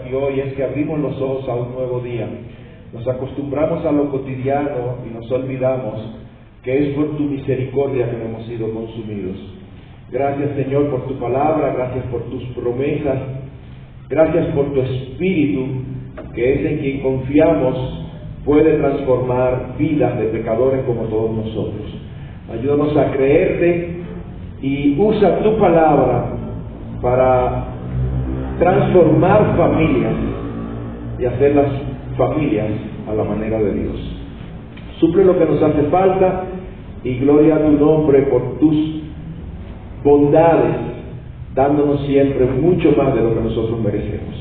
aquí hoy es que abrimos los ojos a un nuevo día. Nos acostumbramos a lo cotidiano y nos olvidamos que es por tu misericordia que no hemos sido consumidos. Gracias, Señor, por tu palabra, gracias por tus promesas, gracias por tu Espíritu, que es en quien confiamos, puede transformar vidas de pecadores como todos nosotros. Ayúdanos a creerte y usa tu palabra para transformar familias y hacer las familias a la manera de Dios. Suple lo que nos hace falta y gloria a tu nombre por tus bondades, dándonos siempre mucho más de lo que nosotros merecemos.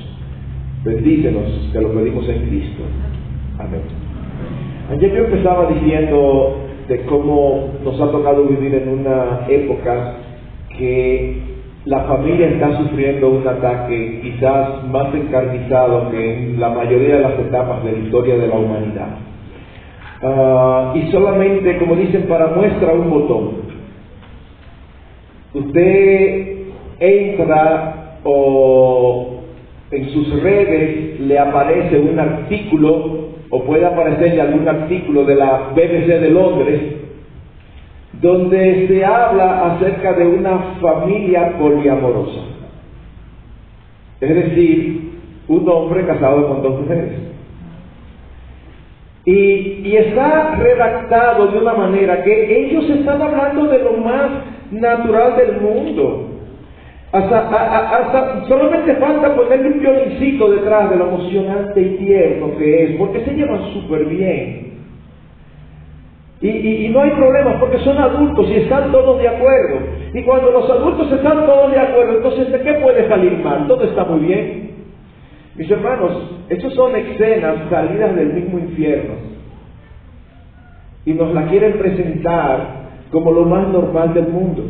Bendícenos, te lo pedimos en Cristo. Amén. Ayer yo empezaba diciendo de cómo nos ha tocado vivir en una época que la familia está sufriendo un ataque quizás más encarnizado que en la mayoría de las etapas de la historia de la humanidad. Y solamente, como dicen, para muestra un botón. Usted entra o en sus redes le aparece un artículo o puede aparecerle algún artículo de la BBC de Londres donde se habla acerca de una familia poliamorosa, es decir, un hombre casado con dos mujeres, y está redactado de una manera que ellos están hablando de lo más natural del mundo. Hasta solamente falta ponerle un violincito detrás de lo emocionante y tierno que es, porque se llevan súper bien. Y no hay problemas porque son adultos y están todos de acuerdo. Y cuando los adultos están todos de acuerdo, entonces ¿de qué puede salir mal? Todo está muy bien. Mis hermanos, estos son escenas salidas del mismo infierno. Y nos la quieren presentar como lo más normal del mundo.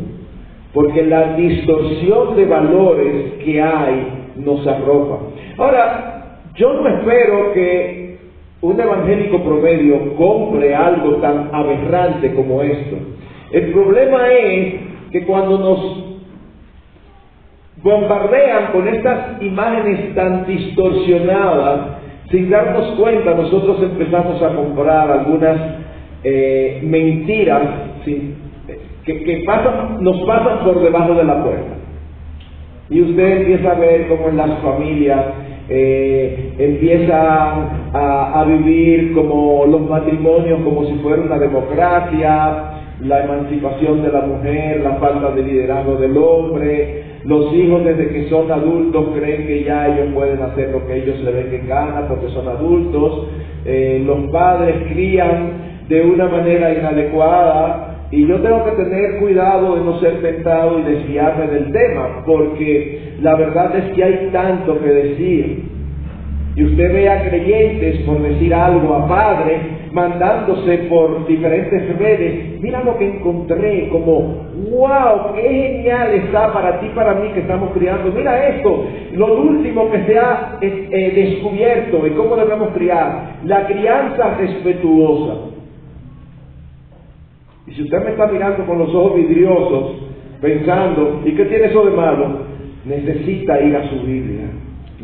Porque la distorsión de valores que hay nos arropa. Ahora, yo no espero que un evangélico promedio compre algo tan aberrante como esto. El problema es que cuando nos bombardean con estas imágenes tan distorsionadas, sin darnos cuenta, nosotros empezamos a comprar algunas mentiras que nos pasan por debajo de la puerta. Y usted empieza a ver cómo en las familias empiezan a vivir como los matrimonios como si fuera una democracia, la emancipación de la mujer, la falta de liderazgo del hombre, los hijos desde que son adultos creen que ya ellos pueden hacer lo que ellos les den en gana porque son adultos, los padres crían de una manera inadecuada. Y yo tengo que tener cuidado de no ser tentado y desviarme del tema, porque la verdad es que hay tanto que decir. Y usted ve a creyentes, por decir algo, a padres, mandándose por diferentes redes. Mira lo que encontré, como, wow, qué genial está para ti, para mí que estamos criando. Mira esto, lo último que se ha descubierto de cómo debemos criar, la crianza respetuosa. Y si usted me está mirando con los ojos vidriosos, pensando, ¿y qué tiene eso de malo? Necesita ir a su Biblia.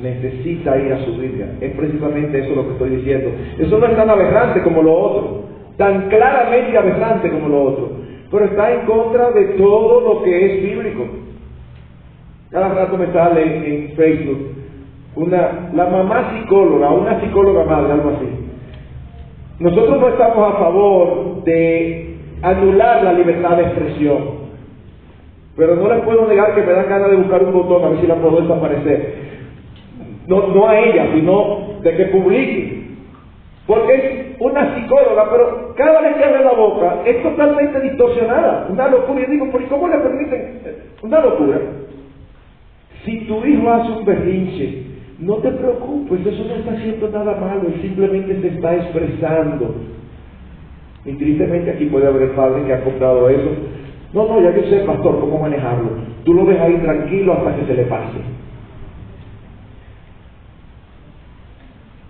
Necesita ir a su Biblia. Es precisamente eso lo que estoy diciendo. Eso no es tan aberrante como lo otro, tan claramente aberrante como lo otro, pero está en contra de todo lo que es bíblico. Cada rato me sale en Facebook la mamá psicóloga, una psicóloga madre, algo así. Nosotros no estamos a favor de anular la libertad de expresión, pero no les puedo negar que me dan ganas de buscar un botón a ver si la puedo desaparecer. No a ella, sino de que publique, porque es una psicóloga, pero cada vez que abre la boca es totalmente distorsionada, una locura. Y digo, ¿por cómo le permiten? Una locura. Si tu hijo hace un berrinche, no te preocupes, eso no está haciendo nada malo, él simplemente se está expresando. Y tristemente aquí puede haber padres que han comprado eso. No, ya yo sé, pastor, cómo manejarlo. Tú lo ves ahí tranquilo hasta que se le pase.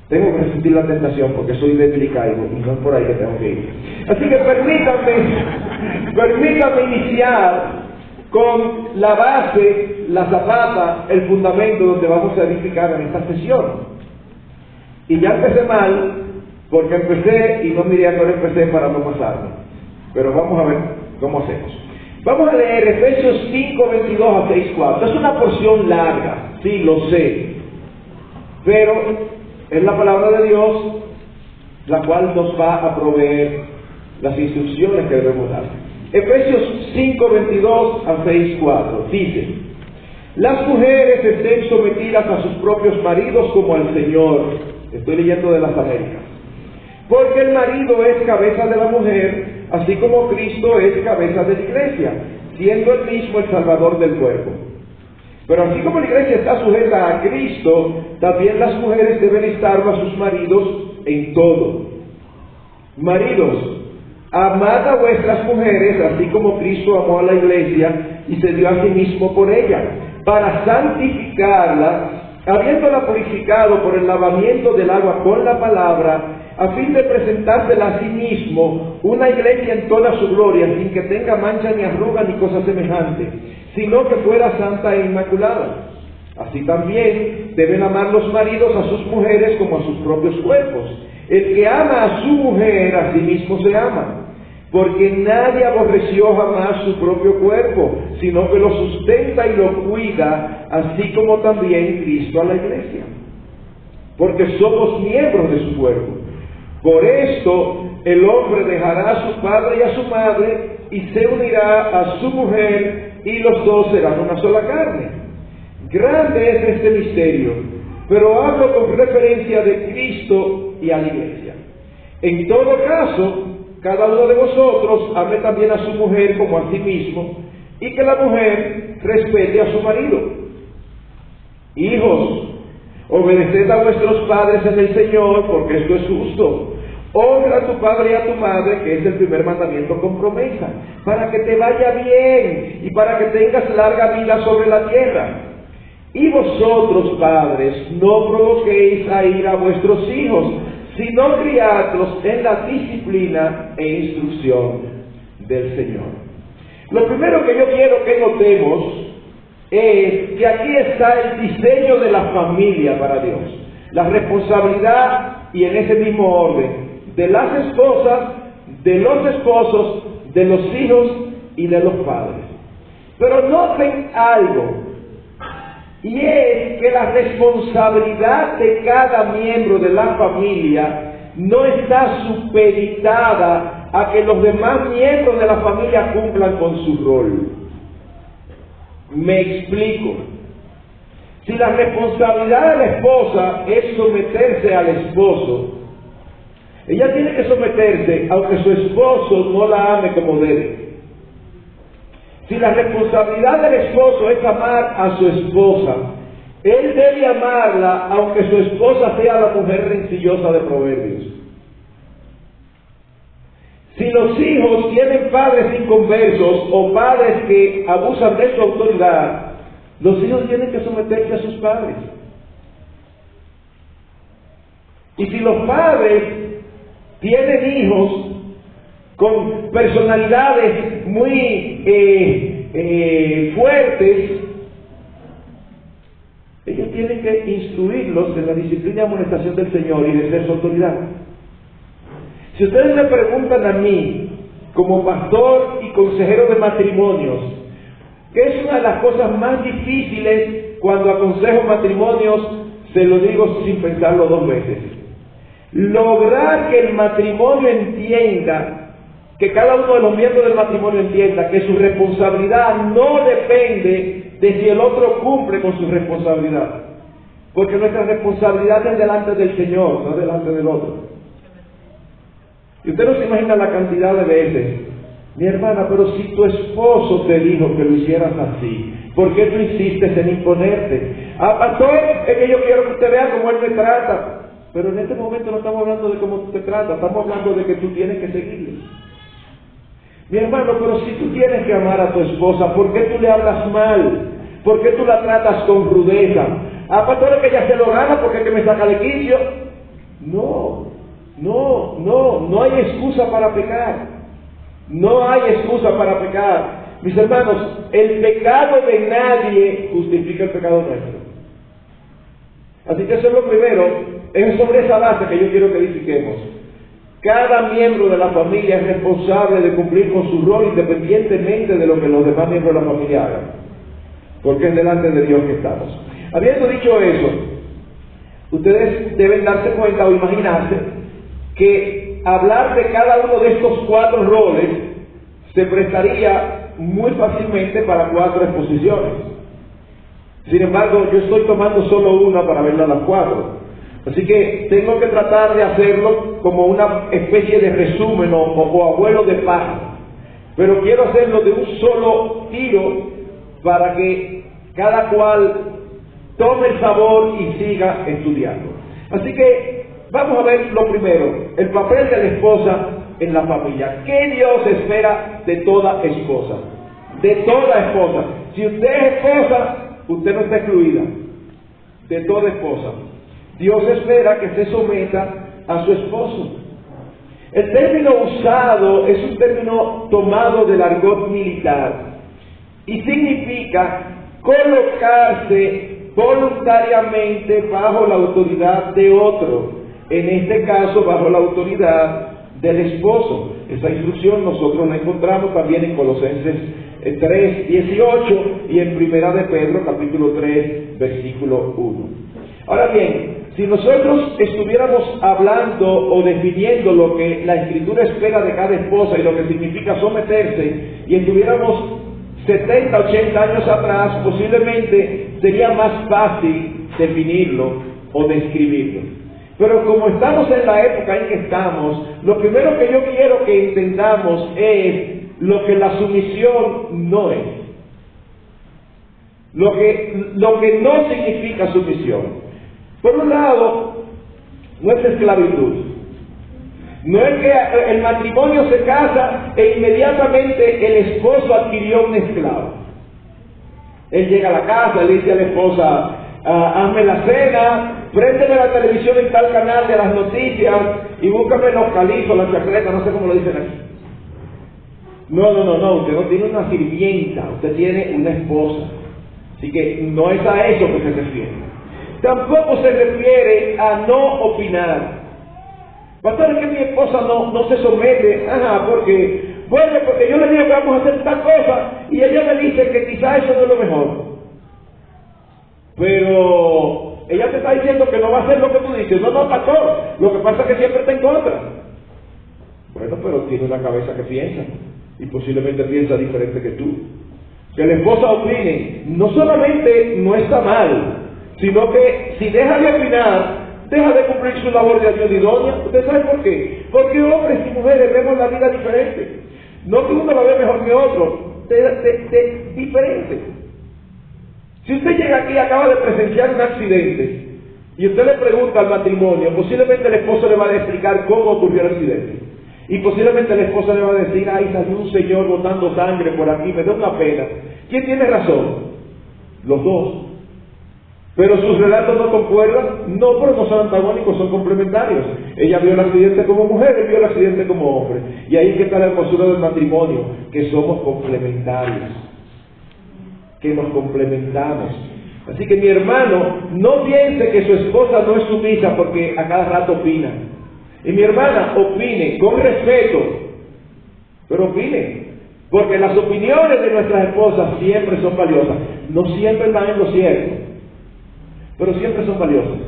Tengo que resistir la tentación porque soy débil y caigo, y no es por ahí que tengo que ir. Así que permítanme iniciar con la base, la zapata, el fundamento donde vamos a edificar en esta sesión. Y ya empecé mal, porque empecé y no miré a cuál empecé para no pasarme. Pero vamos a ver cómo hacemos. Vamos a leer Efesios 5, 22 a 6, 4. Es una porción larga, sí, lo sé. Pero es la palabra de Dios la cual nos va a proveer las instrucciones que debemos dar. Efesios 5, 22 a 6, 4 dice: las mujeres estén sometidas a sus propios maridos como al Señor. Estoy leyendo de las Américas. Porque el marido es cabeza de la mujer, así como Cristo es cabeza de la iglesia, siendo él mismo el Salvador del cuerpo. Pero así como la iglesia está sujeta a Cristo, también las mujeres deben estarlo a sus maridos en todo. Maridos, amad a vuestras mujeres, así como Cristo amó a la iglesia y se dio a sí mismo por ella, para santificarla, habiéndola purificado por el lavamiento del agua con la palabra, a fin de presentársela a sí mismo una iglesia en toda su gloria, sin que tenga mancha ni arruga ni cosa semejante, sino que fuera santa e inmaculada. Así también deben amar los maridos a sus mujeres como a sus propios cuerpos. El que ama a su mujer, a sí mismo se ama, porque nadie aborreció jamás su propio cuerpo, sino que lo sustenta y lo cuida, así como también Cristo a la iglesia, porque somos miembros de su cuerpo. Por esto el hombre dejará a su padre y a su madre y se unirá a su mujer, y los dos serán una sola carne. Grande es este misterio, pero hablo con referencia de Cristo y a la iglesia. En todo caso, cada uno de vosotros ame también a su mujer como a sí mismo, y que la mujer respete a su marido. Hijos, obedeced a vuestros padres en el Señor, porque esto es justo. Honra a tu padre y a tu madre, que es el primer mandamiento con promesa, para que te vaya bien y para que tengas larga vida sobre la tierra. Y vosotros, padres, no provoquéis a ira a vuestros hijos, sino criadlos en la disciplina e instrucción del Señor. Lo primero que yo quiero que notemos es que aquí está el diseño de la familia para Dios, la responsabilidad, y en ese mismo orden, de las esposas, de los esposos, de los hijos y de los padres. Pero noten algo, y es que la responsabilidad de cada miembro de la familia no está supeditada a que los demás miembros de la familia cumplan con su rol. Me explico. Si la responsabilidad de la esposa es someterse al esposo, ella tiene que someterse aunque su esposo no la ame como debe. Si la responsabilidad del esposo es amar a su esposa, él debe amarla aunque su esposa sea la mujer rencillosa de Proverbios. Si los hijos tienen padres inconversos o padres que abusan de su autoridad, los hijos tienen que someterse a sus padres. Y si los padres tienen hijos con personalidades muy fuertes, ellos tienen que instruirlos en la disciplina y amonestación del Señor y de ser su autoridad. Si ustedes me preguntan a mí, como pastor y consejero de matrimonios, ¿qué es una de las cosas más difíciles cuando aconsejo matrimonios? Se lo digo sin pensarlo dos veces. Lograr que el matrimonio entienda, que cada uno de los miembros del matrimonio entienda que su responsabilidad no depende de si el otro cumple con su responsabilidad, porque nuestra responsabilidad es delante del Señor, no delante del otro. Y usted no se imagina la cantidad de veces: mi hermana, pero si tu esposo te dijo que lo hicieras así, ¿por qué tú insistes en imponerte? Pastor, es que yo quiero que usted vea cómo él me trata. Pero en este momento no estamos hablando de cómo te trata, estamos hablando de que tú tienes que seguirle. Mi hermano, pero si tú tienes que amar a tu esposa, ¿por qué tú le hablas mal? ¿Por qué tú la tratas con rudeza? Pastor, es que ella se lo gana porque es que me saca de quicio. No hay excusa para pecar. No hay excusa para pecar. Mis hermanos, el pecado de nadie justifica el pecado nuestro. Así que eso es lo primero, es sobre esa base que yo quiero que edifiquemos. Cada miembro de la familia es responsable de cumplir con su rol independientemente de lo que los demás miembros de la familia hagan, porque es delante de Dios que estamos. Habiendo dicho eso, ustedes deben darse cuenta o imaginarse que hablar de cada uno de estos 4 roles se prestaría muy fácilmente para 4 exposiciones. Sin embargo, yo estoy tomando solo una para verla a las 4. Así que tengo que tratar de hacerlo como una especie de resumen o abuelo de pájaro. Pero quiero hacerlo de un solo tiro para que cada cual tome el sabor y siga estudiando. Así que vamos a ver lo primero, el papel de la esposa en la familia. ¿Qué Dios espera de toda esposa? De toda esposa. Si usted es esposa, usted no está excluida. De toda esposa. Dios espera que se someta a su esposo. El término usado es un término tomado del argot militar y significa colocarse voluntariamente bajo la autoridad de otro, en este caso bajo la autoridad del esposo. Esa instrucción nosotros la encontramos también en Colosenses 3:18 y en Primera de Pedro capítulo 3 versículo 1. Ahora bien, si nosotros estuviéramos hablando o definiendo lo que la Escritura espera de cada esposa y lo que significa someterse, y estuviéramos 70, 80 años atrás, posiblemente sería más fácil definirlo o describirlo. Pero como estamos en la época en que estamos, lo primero que yo quiero que entendamos es lo que la sumisión no es. Lo que no significa sumisión. Por un lado, no es esclavitud. No es que el matrimonio se casa e inmediatamente el esposo adquirió un esclavo. Él llega a la casa, le dice a la esposa, hazme la cena, préndeme la televisión en tal canal de las noticias y búscame los calizos, las chacletas, no sé cómo lo dicen aquí. No, usted no tiene una sirvienta, usted tiene una esposa. Así que no es a eso que se refiere. Tampoco se refiere a no opinar. Pastor, es que mi esposa no se somete. Porque yo le digo que vamos a hacer tal cosa y ella me dice que quizá eso no es lo mejor. Pero ella te está diciendo que no va a hacer lo que tú dices. No, pastor, lo que pasa es que siempre está en contra. Bueno, pero tiene una cabeza que piensa y posiblemente piensa diferente que tú. Que la esposa opine, no solamente no está mal, sino que si deja de opinar, deja de cumplir su labor de ayuda idónea. ¿Usted sabe por qué? Porque hombres y mujeres vemos la vida diferente. No que uno la ve mejor que otro, diferente. Si usted llega aquí y acaba de presenciar un accidente, y usted le pregunta al matrimonio, posiblemente el esposo le va a explicar cómo ocurrió el accidente. Y posiblemente la esposa le va a decir, ay, salió un señor botando sangre por aquí, me da una pena. ¿Quién tiene razón? Los dos. ¿Pero sus relatos no concuerdan? No, pero no son antagónicos, son complementarios. Ella vio el accidente como mujer, él vio el accidente como hombre. Y ahí es que está la hermosura del matrimonio, que somos complementarios, que nos complementamos. Así que mi hermano, no piense que su esposa no es sumisa porque a cada rato opina. Y mi hermana, opine con respeto, pero opine. Porque las opiniones de nuestras esposas siempre son valiosas. No siempre están en lo cierto, pero siempre son valiosas,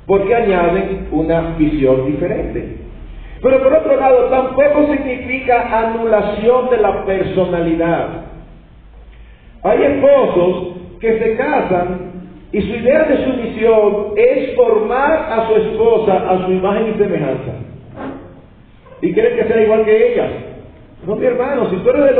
porque añaden una visión diferente. Pero por otro lado, tampoco significa anulación de la personalidad. Hay esposos que se casan y su idea de sumisión es formar a su esposa a su imagen y semejanza. Y quieren que sea igual que ella. No, mi hermano, si tú eres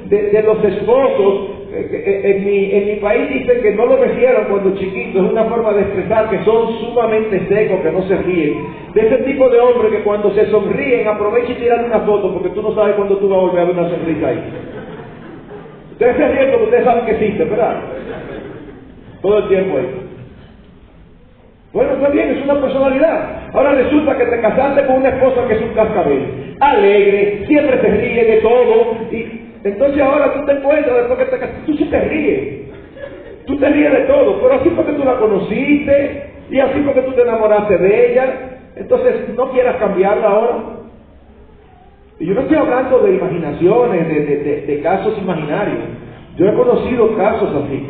de los esposos, en mi país dicen que no lo recibieron cuando chiquitos, es una forma de expresar que son sumamente secos, que no se ríen. De ese tipo de hombres que cuando se sonríen aprovecha y tiran una foto, porque tú no sabes cuándo tú vas a volver a ver una sonrisa ahí. Ustedes se ríen porque ustedes saben que existe, ¿verdad? Todo el tiempo ahí. Bueno, está bien, es una personalidad. Ahora resulta que te casaste con una esposa que es un cascabel, alegre, siempre se ríe de todo, y Entonces ahora tú te encuentras, después que te casaste, tú sí te ríes. Tú te ríes de todo, pero así porque tú la conociste, y así porque tú te enamoraste de ella. Entonces no quieras cambiarla ahora. Y yo no estoy hablando de imaginaciones, de casos imaginarios. Yo he conocido casos así,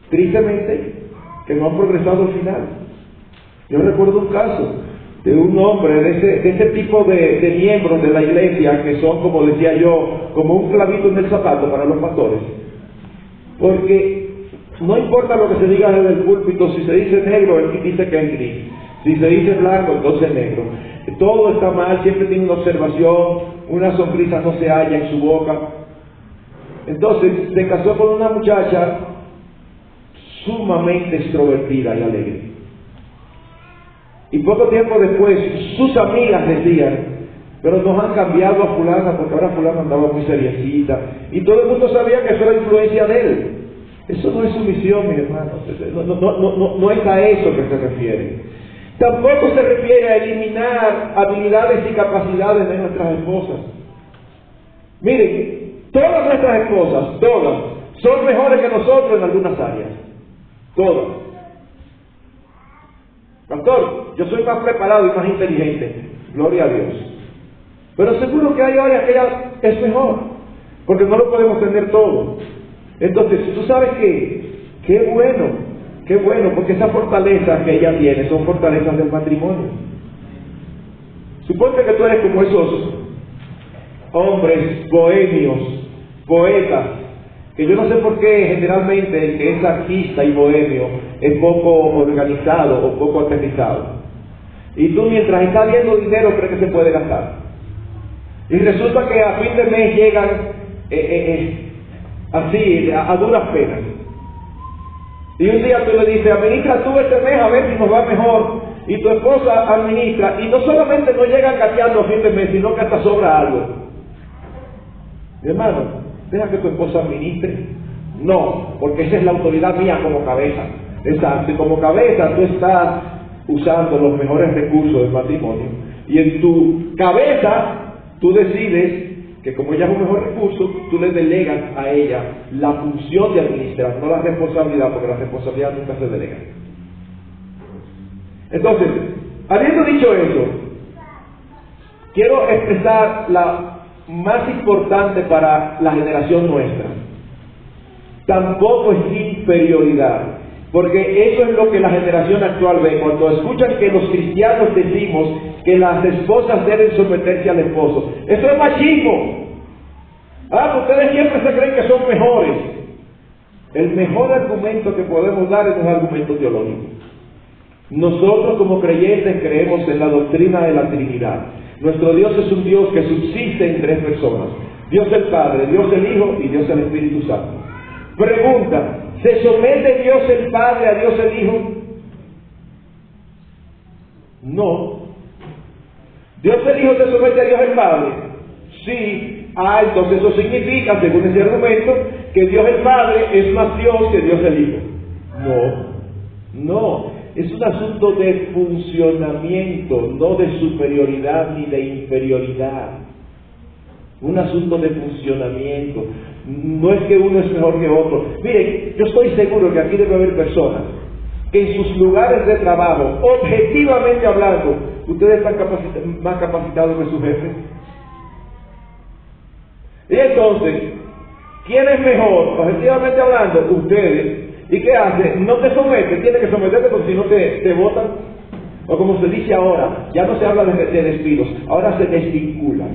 tristemente, que no han progresado al final. Yo recuerdo un caso de un hombre, de ese tipo de miembros de la iglesia, que son, como decía yo, como un clavito en el zapato para los pastores. Porque no importa lo que se diga desde el púlpito, si se dice negro, él dice que es gris. Si se dice blanco, entonces negro. Todo está mal, siempre tiene una observación, una sonrisa no se halla en su boca. Entonces se casó con una muchacha sumamente extrovertida y alegre. Y poco tiempo después sus amigas decían, pero nos han cambiado a fulana porque ahora fulana andaba muy seriecita. Y todo el mundo sabía que eso era influencia de él. Eso no es sumisión, mis hermanos. No es a eso que se refiere. Tampoco se refiere a eliminar habilidades y capacidades de nuestras esposas. Miren, todas nuestras esposas, todas, son mejores que nosotros en algunas áreas. Todas. Pastor, yo soy más preparado y más inteligente. Gloria a Dios. Pero seguro que hay áreas que ella es mejor, porque no lo podemos tener todo. Entonces, ¿tú sabes qué? Qué bueno, porque esas fortalezas que ella tiene son fortalezas del matrimonio. Suponte que tú eres como esos hombres bohemios, poetas, que yo no sé por qué generalmente el que es artista y bohemio es poco organizado o poco aterrizado. Y tú mientras estás viendo dinero crees que se puede gastar. Y resulta que a fin de mes llegan así, a duras penas. Y un día tú le dices, administra tú este mes a ver si nos va mejor. Y tu esposa administra, y no solamente no llega cateando a fin de mes, sino que hasta sobra algo. Mi hermano, deja que tu esposa administre. No, porque esa es la autoridad mía como cabeza. Exacto, y como cabeza tú estás usando los mejores recursos del matrimonio. Y en tu cabeza tú decides que como ella es un mejor recurso, tú le delegas a ella la función de administrar, no la responsabilidad, porque la responsabilidad nunca se delega. Entonces, habiendo dicho eso, quiero expresar la más importante para la generación nuestra. Tampoco es inferioridad, porque eso es lo que la generación actual ve. Cuando escuchan que los cristianos decimos que las esposas deben someterse al esposo, eso es machismo. Ustedes siempre se creen que son mejores. El mejor argumento que podemos dar es un argumento teológico. Nosotros como creyentes creemos en la doctrina de la Trinidad. Nuestro Dios es un Dios que subsiste en tres personas: Dios el Padre, Dios el Hijo y Dios el Espíritu Santo. Pregunta: ¿se somete Dios el Padre a Dios el Hijo? No. ¿Dios el Hijo se somete a Dios el Padre? Sí. Entonces eso significa, según ese argumento, que Dios el Padre es más Dios que Dios el Hijo. No. Es un asunto de funcionamiento, no de superioridad ni de inferioridad. Un asunto de funcionamiento. No es que uno es mejor que otro. Miren, yo estoy seguro que aquí debe haber personas que en sus lugares de trabajo, objetivamente hablando, ustedes están más capacitados que su jefe. Y entonces, ¿quién es mejor? Objetivamente hablando, ustedes. ¿Y qué hace? No te sometes, tienes que someterte porque si no te botan. O como se dice ahora, ya no se habla de despidos, ahora se desvinculan.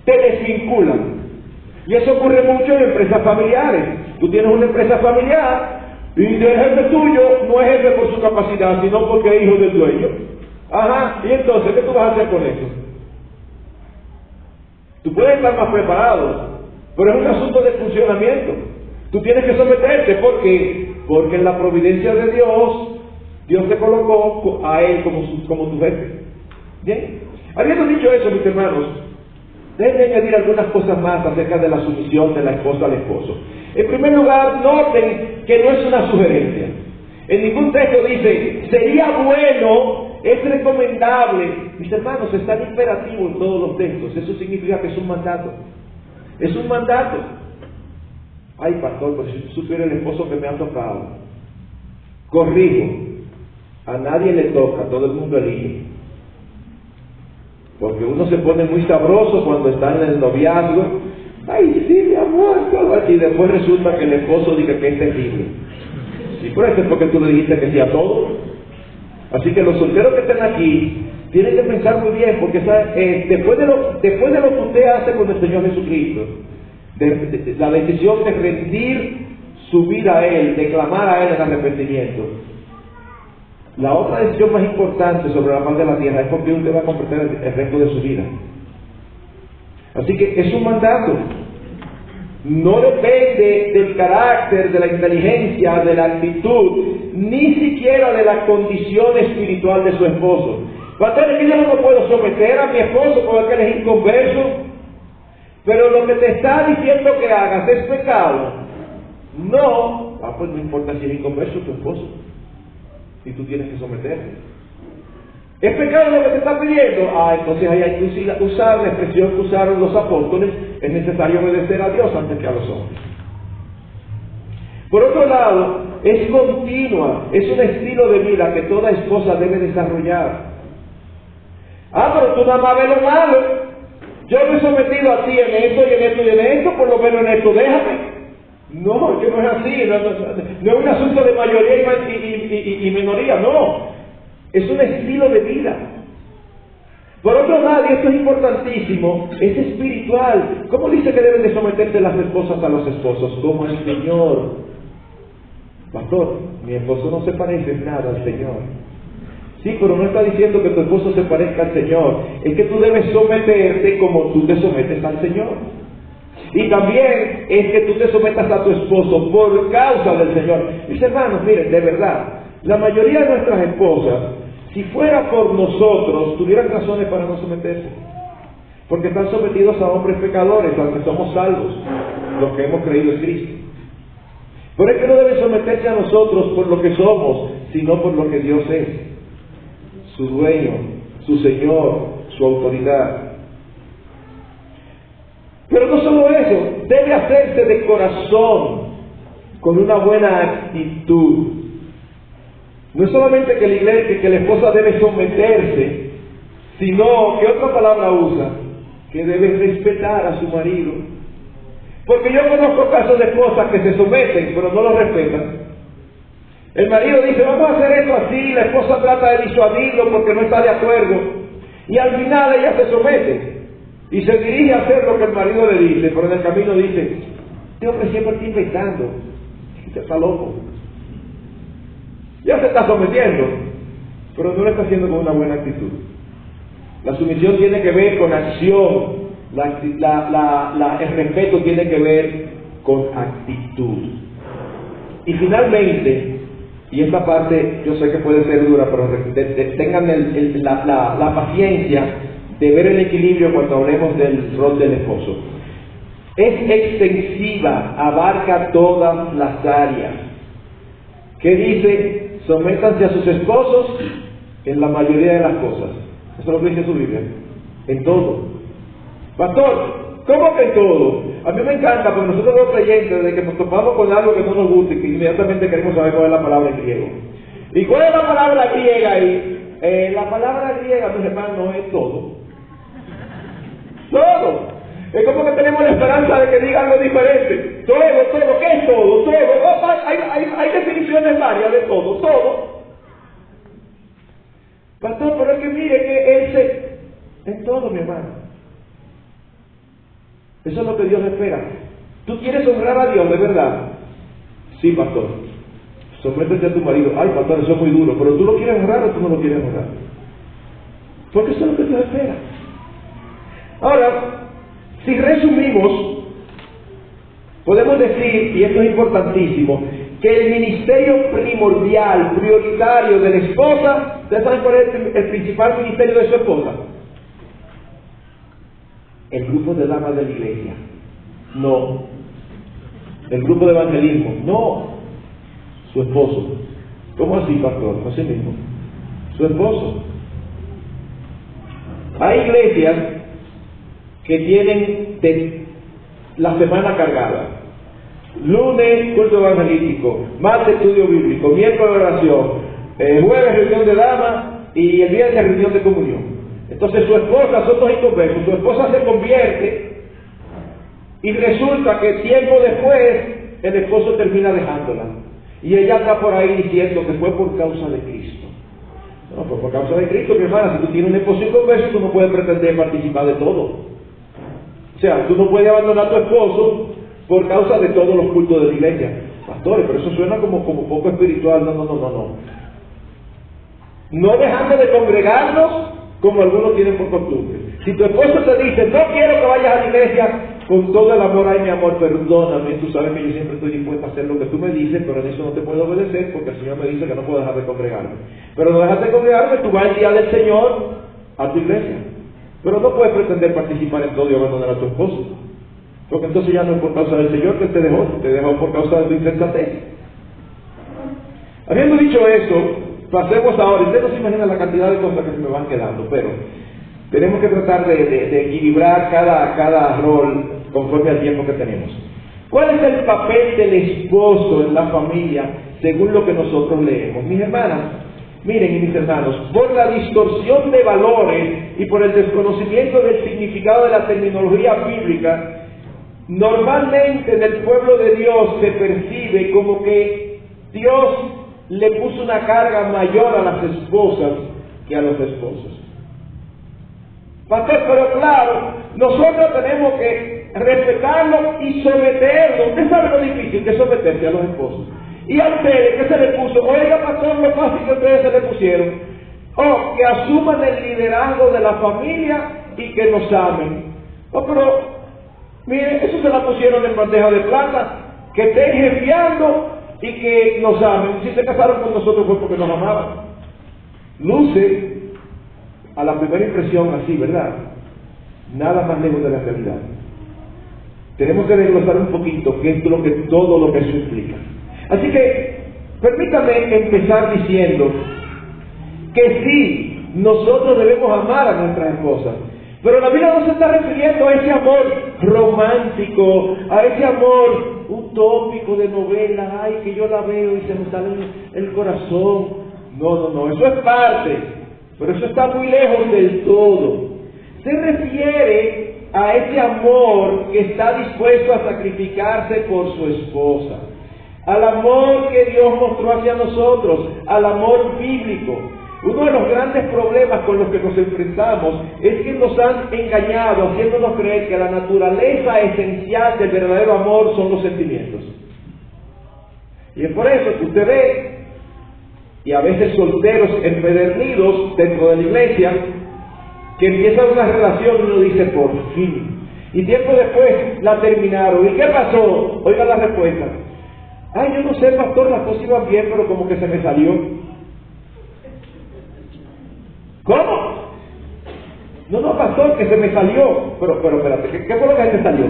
Te desvinculan. Y eso ocurre mucho en empresas familiares. Tú tienes una empresa familiar y el jefe tuyo no es jefe por su capacidad, sino porque es hijo del dueño. Y entonces, ¿qué tú vas a hacer con eso? Tú puedes estar más preparado, pero es un asunto de funcionamiento. Tú tienes que someterte. ¿Por qué? Porque en la providencia de Dios te colocó a él como tu jefe. Bien. Habiendo dicho eso, mis hermanos, déjenme añadir algunas cosas más acerca de la sumisión de la esposa al esposo. En primer lugar, noten que no es una sugerencia. En ningún texto dice, sería bueno, es recomendable estable. Mis hermanos, es tan imperativo en todos los textos. Eso significa que es un mandato. Es un mandato. Ay, pastor, pues si tú supieras el esposo que me ha tocado. Corrijo, a nadie le toca, todo el mundo elige. Porque uno se pone muy sabroso cuando está en el noviazgo. Ay, sí, mi amor, todo así. Y después resulta que el esposo dice que es terrible. Y por eso es porque tú le dijiste que sí a todo. Así que los solteros que están aquí tienen que pensar muy bien, porque después de lo que usted hace con el Señor Jesucristo, la decisión de rendir su vida a Él, de clamar a Él en arrepentimiento, la otra decisión más importante sobre la paz de la tierra es con que usted va a comprender el resto de su vida. Así que es un mandato. No depende del carácter, de la inteligencia, de la actitud, ni siquiera de la condición espiritual de su esposo. Pastor, es que yo no me puedo someter a mi esposo porque él es inconverso, pero lo que te está diciendo que hagas es pecado. No, pues no importa si es inconverso tu esposo, y tú tienes que someterte. ¿Es pecado lo que te está pidiendo? Entonces ahí hay que usar la expresión que usaron los apóstoles: es necesario obedecer a Dios antes que a los hombres. Por otro lado, es continua, es un estilo de vida que toda esposa debe desarrollar. Pero tú nada más ves lo malo. Yo me he sometido a ti en esto y en esto y en esto, por lo menos en esto déjame. No, que no es así, no es un asunto de mayoría y minoría, no. Es un estilo de vida. Por otro lado, y esto es importantísimo, es espiritual. ¿Cómo dice que deben de someterse las esposas a los esposos? Como el Señor. Pastor, mi esposo no se parece en nada al Señor. Sí, pero no está diciendo que tu esposo se parezca al Señor. Es que tú debes someterte como tú te sometes al Señor. Y también es que tú te sometas a tu esposo por causa del Señor. Mis hermanos, miren, de verdad, la mayoría de nuestras esposas, si fuera por nosotros, tuvieran razones para no someterse. Porque están sometidos a hombres pecadores, aunque somos salvos, los que hemos creído en Cristo. Pero es que no deben someterse a nosotros por lo que somos, sino por lo que Dios es. Su dueño, su Señor, su autoridad. Pero no solo eso, debe hacerse de corazón, con una buena actitud. No es solamente que la iglesia, que la esposa debe someterse, sino que otra palabra usa, que debe respetar a su marido. Porque yo conozco casos de esposas que se someten, pero no lo respetan. El marido dice, vamos a hacer esto así, la esposa trata de disuadirlo porque no está de acuerdo, y al final ella se somete y se dirige a hacer lo que el marido le dice, pero en el camino dice, este hombre siempre está inventando, este está loco. Ya se está sometiendo, pero no lo está haciendo con una buena actitud. La sumisión tiene que ver con acción, el respeto tiene que ver con actitud. Y finalmente, y esta parte yo sé que puede ser dura, pero tengan la paciencia de ver el equilibrio cuando hablemos del rol del esposo. Es extensiva, abarca todas las áreas. ¿Qué dice? Sométanse a sus esposos en la mayoría de las cosas. Eso es lo que dice su Biblia. En todo. Pastor, ¿cómo que en todo? A mí me encanta, porque nosotros los creyentes, desde que nos topamos con algo que no nos gusta, que inmediatamente queremos saber cuál es la palabra en griego. ¿Y cuál es la palabra griega ahí? La palabra griega, mis hermanos, es todo. Todo. Es como que tenemos la esperanza de que diga algo diferente. Todo, ¿qué es todo? Todo. Hay definiciones varias de todo. Pastor, pero es que mire que es todo, mi hermano. Eso es lo que Dios espera. ¿Tú quieres honrar a Dios de verdad? Sí, pastor. Sométete a tu marido. Ay, pastor, eso es muy duro. Pero ¿tú lo quieres honrar o tú no lo quieres honrar? Porque eso es lo que Dios espera. Ahora, si resumimos, podemos decir, y esto es importantísimo, que el ministerio primordial, prioritario de la esposa, ¿ustedes saben cuál es el principal ministerio de su esposa? El grupo de damas de la iglesia. No. El grupo de evangelismo. No. Su esposo. ¿Cómo así, pastor? Así mismo. Su esposo. Hay iglesias que tienen la semana cargada. Lunes, culto evangelístico, martes, estudio bíblico, miércoles, oración, jueves, reunión de damas y el viernes, reunión de comunión. Entonces su esposa, son dos inconversos, su esposa se convierte y resulta que tiempo después el esposo termina dejándola. Y ella está por ahí diciendo que fue por causa de Cristo. No, fue por causa de Cristo, mi hermana. Si tú tienes un esposo inconverso, tú no puedes pretender participar de todo. O sea, tú no puedes abandonar a tu esposo por causa de todos los cultos de la iglesia. Pastores, pero eso suena como poco espiritual. No. No dejando de congregarnos como algunos tienen por costumbre. Si tu esposo te dice, no quiero que vayas a la iglesia, con todo el amor, ay mi amor, perdóname, tú sabes que yo siempre estoy dispuesto a hacer lo que tú me dices, pero en eso no te puedo obedecer porque el Señor me dice que no puedo dejar de congregarme. Pero no dejas de congregarme, tú vas el día del Señor a tu iglesia. Pero no puedes pretender participar en todo y abandonar a tu esposo. Porque entonces ya no es por causa del Señor que te dejó por causa de tu insensatez. Habiendo dicho eso, pasemos ahora. Usted no se imagina la cantidad de cosas que se me van quedando, pero tenemos que tratar de equilibrar cada rol conforme al tiempo que tenemos. ¿Cuál es el papel del esposo en la familia según lo que nosotros leemos? Mis hermanas, miren, y mis hermanos, por la distorsión de valores y por el desconocimiento del significado de la terminología bíblica, normalmente en el pueblo de Dios se percibe como que Dios le puso una carga mayor a las esposas que a los esposos. Pastor, pero claro, nosotros tenemos que respetarlo y someterlo. Usted sabe lo difícil que es someterse a los esposos. Y a ustedes, ¿qué se le puso? Oiga, pastor, lo fácil que ustedes se le pusieron. Oh, que asuman el liderazgo de la familia y que nos amen. Oh, pero, mire, eso se la pusieron en bandeja de plata. Que estén jefeando y que nos amen. Si se casaron con nosotros fue porque nos amaban. Luce a la primera impresión así, ¿verdad? Nada más lejos de la realidad. Tenemos que desglosar un poquito qué es todo lo que eso implica. Así que, permítame empezar diciendo que sí, nosotros debemos amar a nuestras esposas, pero la Biblia no se está refiriendo a ese amor romántico, a ese amor utópico de novela, ay, que yo la veo y se me sale el corazón. No, eso es parte, pero eso está muy lejos del todo. Se refiere a ese amor que está dispuesto a sacrificarse por su esposa, al amor que Dios mostró hacia nosotros, al amor bíblico. Uno de los grandes problemas con los que nos enfrentamos es que nos han engañado haciéndonos creer que la naturaleza esencial del verdadero amor son los sentimientos. Y es por eso que usted ve, y a veces solteros empedernidos dentro de la iglesia, que empiezan una relación y uno dice, por fin. Y tiempo después la terminaron. ¿Y qué pasó? Oiga la respuesta. Ay, yo no sé, pastor, las cosas iban bien, pero como que se me salió. ¿Cómo? No, pastor, que se me salió. Pero espérate, ¿qué fue lo que se te salió?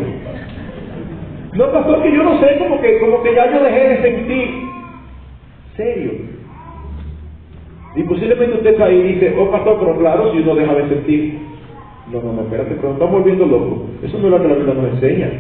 No, pastor, que yo no sé, como que ya yo dejé de sentir. ¿Serio? Y posiblemente usted está ahí y dice, oh pastor, pero claro, si uno deja de sentir. No, espérate, pero estamos volviendo locos. Eso no es lo que la Biblia nos enseña.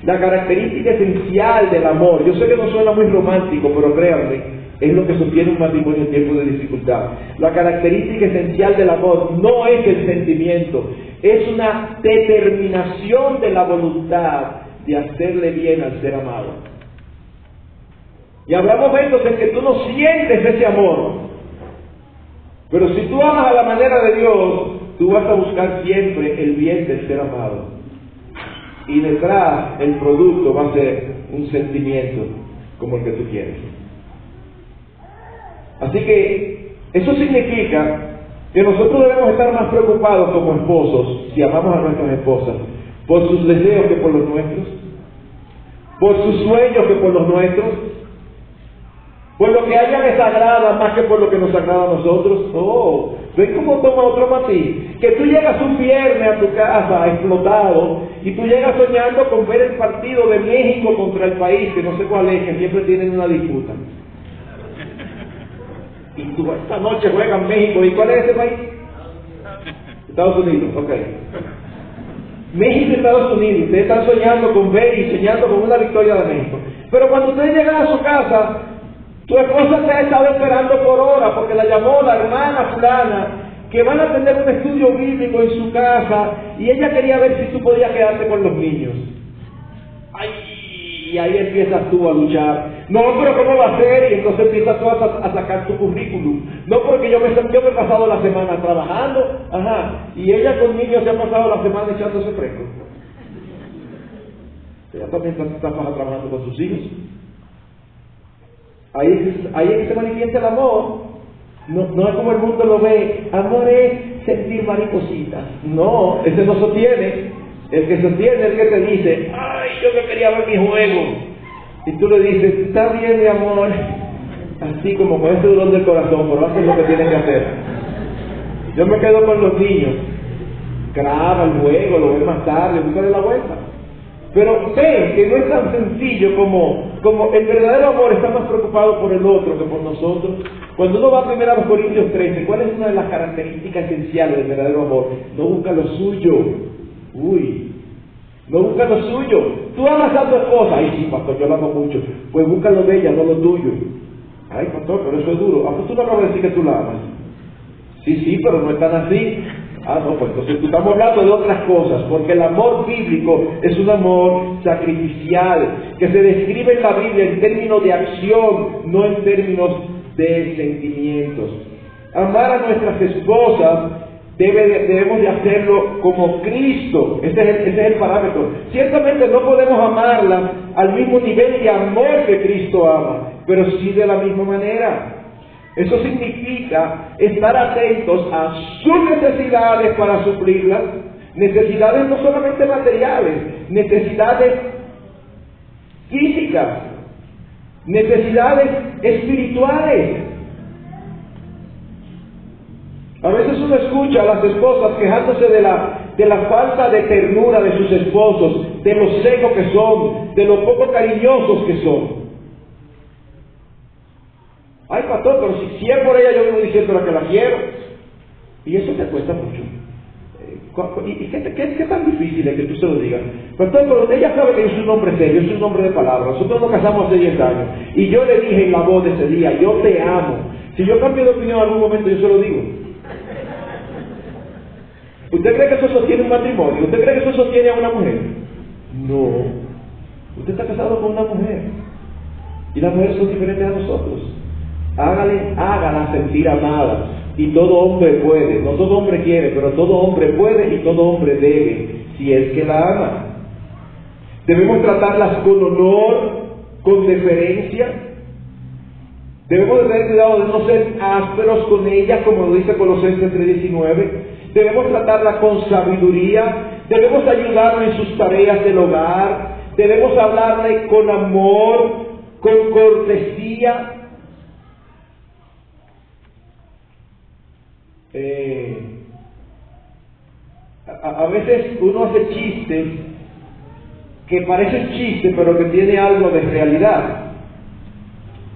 La característica esencial del amor, yo sé que no suena muy romántico, pero créanme, es lo que sostiene un matrimonio en tiempos de dificultad. La característica esencial del amor no es el sentimiento, es una determinación de la voluntad de hacerle bien al ser amado. Y habrá momentos en que tú no sientes ese amor, pero si tú amas a la manera de Dios, tú vas a buscar siempre el bien del ser amado. Y detrás el producto va a ser un sentimiento como el que tú quieres. Así que eso significa que nosotros debemos estar más preocupados como esposos, si amamos a nuestras esposas, por sus deseos que por los nuestros, por sus sueños que por los nuestros, por lo que a ella les agrada más que por lo que nos agrada a nosotros. Oh, ¿ven cómo toma otro matiz? Que tú llegas un viernes a tu casa explotado y tú llegas soñando con ver el partido de México contra el país, que no sé cuál es, que siempre tienen una disputa. Y tú, esta noche juegan México, ¿y cuál es ese país? Estados Unidos, ok. México y Estados Unidos, ustedes están soñando con ver y soñando con una victoria de México. Pero cuando ustedes llegan a su casa, tu esposa te ha estado esperando por horas porque la llamó la hermana fulana que van a tener un estudio bíblico en su casa y ella quería ver si tú podías quedarte con los niños. Ay, y ahí empiezas tú a luchar. No, pero ¿cómo va a ser? Y entonces empiezas tú a sacar tu currículum. No, porque yo me he pasado la semana trabajando, ajá, y ella con niños se ha pasado la semana echándose fresco. Ella también está trabajando con sus hijos. Ahí es que se manifiesta el amor. No es como el mundo lo ve. Amor es sentir maripositas. No, ese no sostiene. El que sostiene es el que te dice, ay, yo que quería ver mi juego. Y tú le dices, está bien mi amor, así como con ese dolor del corazón, pero haces lo que tienes que hacer. Yo me quedo con los niños. Graba el juego, lo ves más tarde, búscale la vuelta. Pero ven que no es tan sencillo como el verdadero amor está más preocupado por el otro que por nosotros. Cuando uno va a 1 Corintios 13, ¿cuál es una de las características esenciales del verdadero amor? No busca lo suyo. No busca lo suyo. Tú amas a tu esposa. Ay, sí, pastor, yo la amo mucho. Pues busca lo de ella, no lo tuyo. Ay, pastor, pero eso es duro. ¿A tú no acabas de decir que tú la amas? Sí, pero no es tan así. Ah, no, pues entonces tú estamos hablando de otras cosas, porque el amor bíblico es un amor sacrificial, que se describe en la Biblia en términos de acción, no en términos de sentimientos. Amar a nuestras esposas debemos de hacerlo como Cristo. Ese es el parámetro. Ciertamente no podemos amarlas al mismo nivel de amor que Cristo ama, pero sí de la misma manera. Eso significa estar atentos a sus necesidades para suplirlas, necesidades no solamente materiales, necesidades físicas, necesidades espirituales. A veces uno escucha a las esposas quejándose de la falta de ternura de sus esposos, de lo secos que son, de lo poco cariñosos que son. Ay, pastor, pero si es por ella yo vivo diciendo que la quiero. Y eso te cuesta mucho. ¿Y qué tan difícil es que tú se lo digas? Pastor, pero ella sabe que yo soy un hombre serio, yo soy un hombre de palabra. Nosotros nos casamos hace 10 años. Y yo le dije en la voz de ese día, yo te amo. Si yo cambio de opinión en algún momento, yo se lo digo. ¿Usted cree que eso sostiene un matrimonio? ¿Usted cree que eso sostiene a una mujer? No. Usted está casado con una mujer. Y las mujeres son diferentes a nosotros. Hágala sentir amada. Y todo hombre puede, no todo hombre quiere, pero todo hombre puede y todo hombre debe, si es que la ama. Debemos tratarlas con honor, con deferencia. Debemos de tener cuidado de no ser ásperos con ellas, como lo dice Colosenses 3:19. Debemos tratarla con sabiduría. Debemos ayudarla en sus tareas del hogar. Debemos hablarle con amor, con cortesía. A veces uno hace chistes que parecen chistes pero que tiene algo de realidad,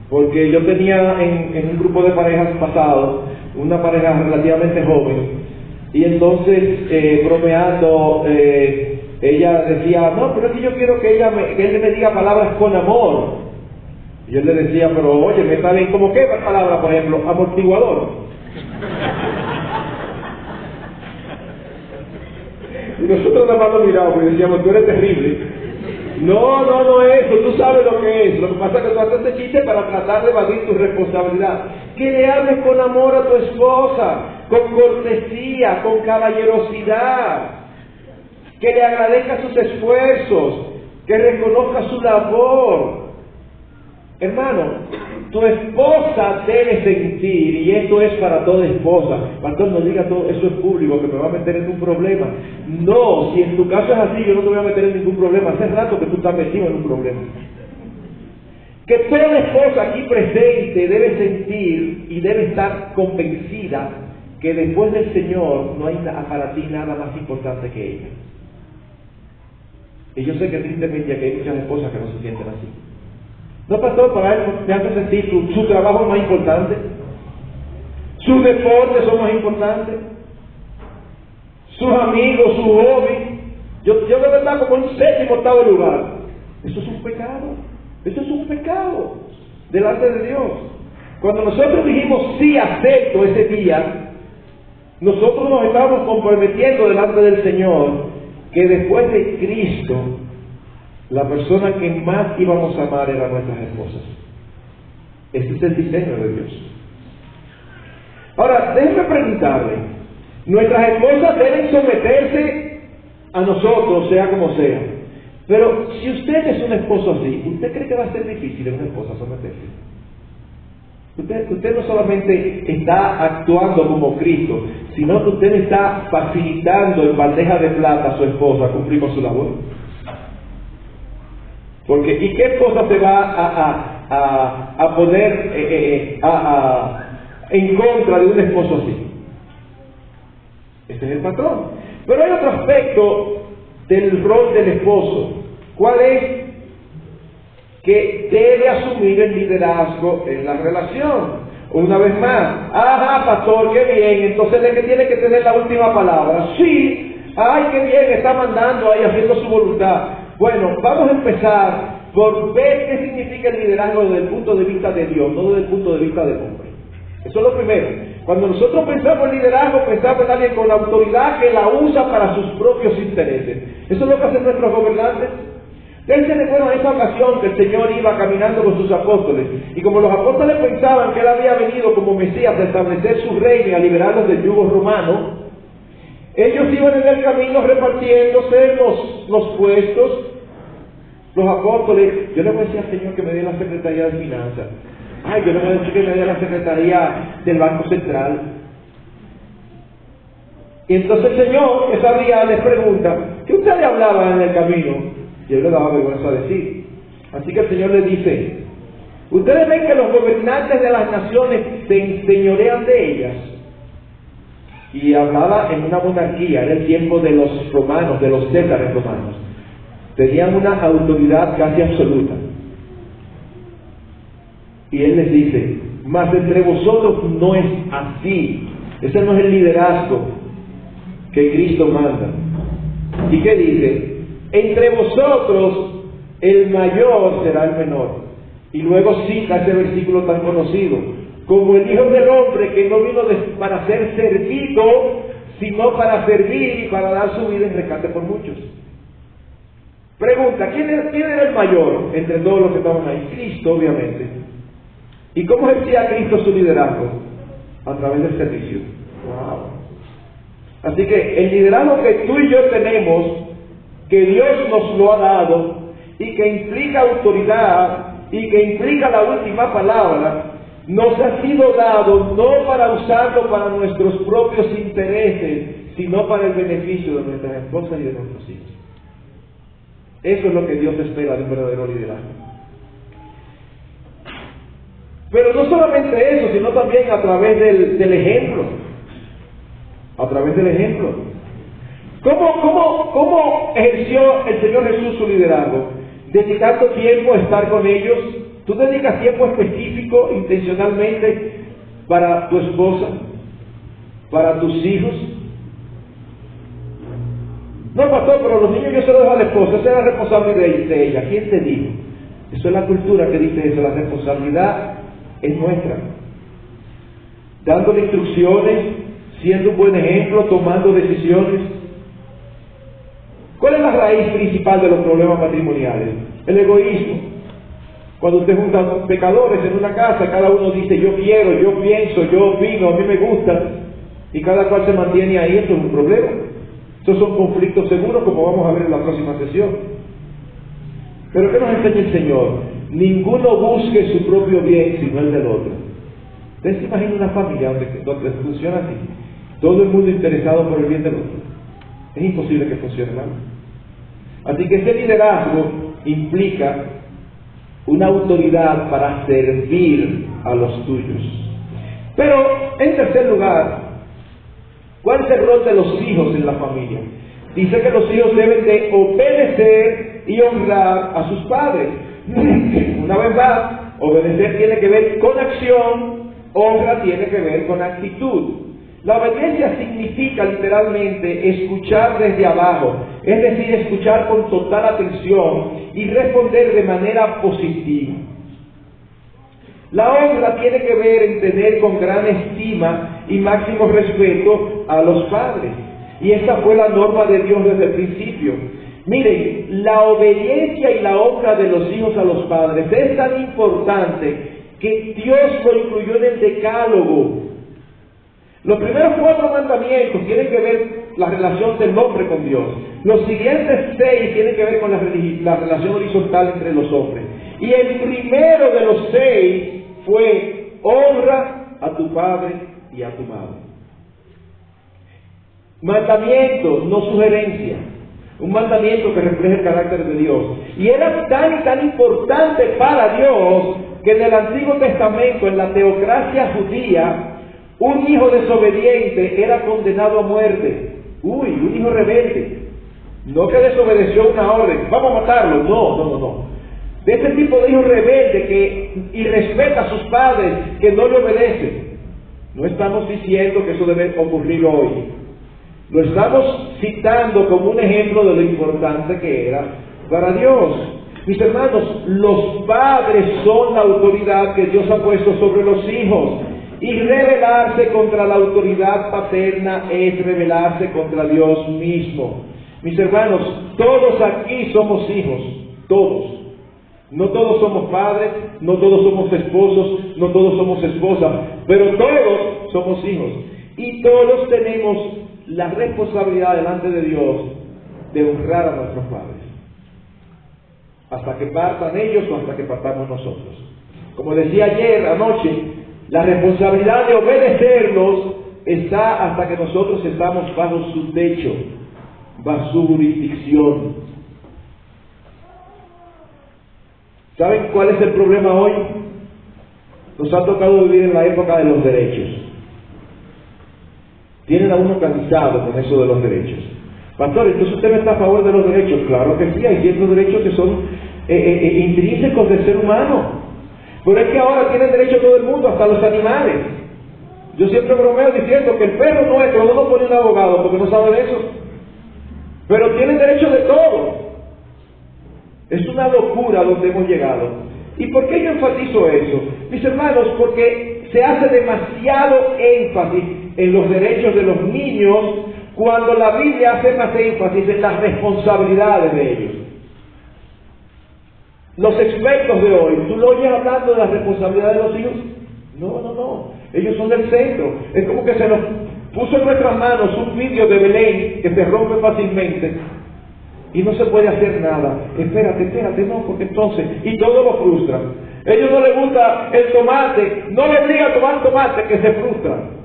porque yo tenía en un grupo de parejas pasado una pareja relativamente joven y entonces bromeando ella decía, no, pero es que yo quiero que él me diga palabras con amor. Y yo le decía, pero oye, me está bien, ¿cómo qué palabra? Por ejemplo, amortiguador. Y nosotros nada más lo mirábamos y decíamos, tú eres terrible. No es eso, tú sabes lo que es. Lo que pasa es que tú haces este chiste para tratar de evadir tu responsabilidad. Que le hables con amor a tu esposa, con cortesía, con caballerosidad. Que le agradezca sus esfuerzos, que reconozca su labor. Hermano, tu esposa debe sentir, y esto es para toda esposa. Pastor, no diga todo eso es público, que me va a meter en un problema. No, si en tu caso es así, yo no te voy a meter en ningún problema. Hace rato que tú estás metido en un problema. Que toda esposa aquí presente debe sentir y debe estar convencida que después del Señor no hay para ti nada más importante que ella. Y yo sé que tristemente aquí hay muchas esposas que no se sienten así. No, pastor, para él me hace sentir su trabajo es más importante, sus deportes son más importantes. sus amigos, su hobby. Yo debo estar como en séptimo, octavo lugar. Eso es un pecado. Eso es un pecado delante de Dios. Cuando nosotros dijimos sí, acepto ese día, nosotros nos estábamos comprometiendo delante del Señor que después de Cristo, la persona que más íbamos a amar era nuestras esposas. Ese es el diseño de Dios. Ahora, déjenme preguntarle, nuestras esposas deben someterse a nosotros, sea como sea. Pero si usted es un esposo así, ¿usted cree que va a ser difícil en una esposa someterse? Usted no solamente está actuando como Cristo, sino que usted está facilitando en bandeja de plata a su esposa a cumplir con su labor. Porque, ¿y qué esposa se va a poner en contra de un esposo así? Ese es el patrón. Pero hay otro aspecto del rol del esposo. ¿Cuál es? Que debe asumir el liderazgo en la relación. Una vez más, ajá, pastor, qué bien, entonces el que tiene que tener la última palabra. Sí, ay, qué bien, está mandando ahí, haciendo su voluntad. Bueno, vamos a empezar por ver qué significa el liderazgo desde el punto de vista de Dios, no desde el punto de vista del hombre. Eso es lo primero. Cuando nosotros pensamos en liderazgo, pensamos en alguien con autoridad que la usa para sus propios intereses. Eso es lo que hacen nuestros gobernantes. Ustedes se recuerdan esa ocasión que el Señor iba caminando con sus apóstoles, y como los apóstoles pensaban que Él había venido como Mesías a establecer su reino y a liberarlos del yugo romano, ellos iban en el camino repartiéndose los puestos. Los apóstoles, yo le voy a decir al Señor que me dé la Secretaría de Finanzas. Ay, yo le voy a decir que me dé la Secretaría del Banco Central. Y entonces el Señor, esa día, les pregunta, ¿qué ustedes hablaban en el camino? Y él le daba vergüenza decir. Así que el Señor le dice, ustedes ven que los gobernantes de las naciones se enseñorean de ellas. Y hablaba en una monarquía, era el tiempo de los romanos, de los césares romanos. Tenían una autoridad casi absoluta. Y él les dice, mas entre vosotros no es así. Ese no es el liderazgo que Cristo manda. ¿Y qué dice? Entre vosotros el mayor será el menor. Y luego cita ese versículo tan conocido, como el Hijo del Hombre, que no vino para ser servido, sino para servir y para dar su vida en rescate por muchos. Pregunta, ¿quién era el mayor entre todos los que estaban ahí? Cristo, obviamente. ¿Y cómo ejercía Cristo su liderazgo? A través del servicio. Wow. Así que el liderazgo que tú y yo tenemos, que Dios nos lo ha dado, y que implica autoridad, y que implica la última palabra, nos ha sido dado no para usarlo para nuestros propios intereses, sino para el beneficio de nuestras esposas y de nuestros hijos. Eso es lo que Dios espera de un verdadero liderazgo. Pero no solamente eso, sino también a través del ejemplo. A través del ejemplo. ¿Cómo ejerció el Señor Jesús su liderazgo? Dedicando tiempo a estar con ellos. ¿Tú dedicas tiempo específico, intencionalmente, para tu esposa? ¿Para tus hijos? No, pastor, pero los niños yo se los dejo a la esposa, esa es la responsabilidad de ella. ¿Quién te dijo? Eso es la cultura que dice eso, la responsabilidad es nuestra. Dándole instrucciones, siendo un buen ejemplo, tomando decisiones. ¿Cuál es la raíz principal de los problemas matrimoniales? El egoísmo. Cuando usted junta pecadores en una casa, cada uno dice yo quiero, yo pienso, yo opino, a mí me gusta, y cada cual se mantiene ahí, eso es un problema. Estos son conflictos seguros, como vamos a ver en la próxima sesión. Pero ¿qué nos enseña el Señor? Ninguno busque su propio bien, sino el del otro. ¿Ustedes se imaginan una familia donde funciona así? Todo el mundo interesado por el bien del otro. Es imposible que funcione mal. Así que ese liderazgo implica una autoridad para servir a los tuyos. Pero, en tercer lugar, ¿cuál es el rol de los hijos en la familia? Dice que los hijos deben de obedecer y honrar a sus padres. Una vez más, obedecer tiene que ver con acción, honra tiene que ver con actitud. La obediencia significa literalmente escuchar desde abajo, es decir, escuchar con total atención y responder de manera positiva. La honra tiene que ver en tener con gran estima y máximo respeto a los padres. Y esa fue la norma de Dios desde el principio. Miren, la obediencia y la honra de los hijos a los padres es tan importante que Dios lo incluyó en el decálogo. Los primeros 4 mandamientos tienen que ver la relación del hombre con Dios. Los siguientes 6 tienen que ver con la relación horizontal entre los hombres. Y el primero de los 6 fue: honra a tu padre y a tu madre. Mandamiento, no sugerencia. Un mandamiento que refleja el carácter de Dios. Y era tan y tan importante para Dios que en el Antiguo Testamento, en la teocracia judía, un hijo desobediente era condenado a muerte. Un hijo rebelde. No que desobedeció una orden, vamos a matarlo. No. De ese tipo de hijo rebelde que irrespeta a sus padres, que no le obedece. No estamos diciendo que eso debe ocurrir hoy. Lo estamos citando como un ejemplo de lo importante que era para Dios. Mis hermanos, los padres son la autoridad que Dios ha puesto sobre los hijos. Y rebelarse contra la autoridad paterna es rebelarse contra Dios mismo. Mis hermanos, todos aquí somos hijos, todos. No todos somos padres, no todos somos esposos, no todos somos esposas, pero todos somos hijos. Y todos tenemos la responsabilidad delante de Dios de honrar a nuestros padres. Hasta que partan ellos o hasta que partamos nosotros. Como decía ayer, anoche, la responsabilidad de obedecerlos está hasta que nosotros estamos bajo su techo, bajo su jurisdicción. ¿Saben cuál es el problema hoy? Nos ha tocado vivir en la época de los derechos. Tienen a uno cansado con eso de los derechos. Pastor, entonces usted no está a favor de los derechos. Claro que sí, hay ciertos derechos que son intrínsecos del ser humano. Pero es que ahora tiene derecho todo el mundo, hasta los animales. Yo siempre bromeo diciendo que el perro nuestro no lo pone un abogado porque no sabe de eso. Pero tienen derecho de todo. Es una locura donde hemos llegado. ¿Y por qué yo enfatizo eso? Mis hermanos, porque se hace demasiado énfasis en los derechos de los niños cuando la Biblia hace más énfasis en las responsabilidades de ellos. Los expertos de hoy, ¿tú lo oyes hablando de la responsabilidad de los hijos? No. Ellos son del centro. Es como que se nos puso en nuestras manos un vidrio de Belén que se rompe fácilmente y no se puede hacer nada. Espérate, no, porque entonces, y todo lo frustran. A ellos no les gusta el tomate, no les diga a tomar tomate, que se frustran.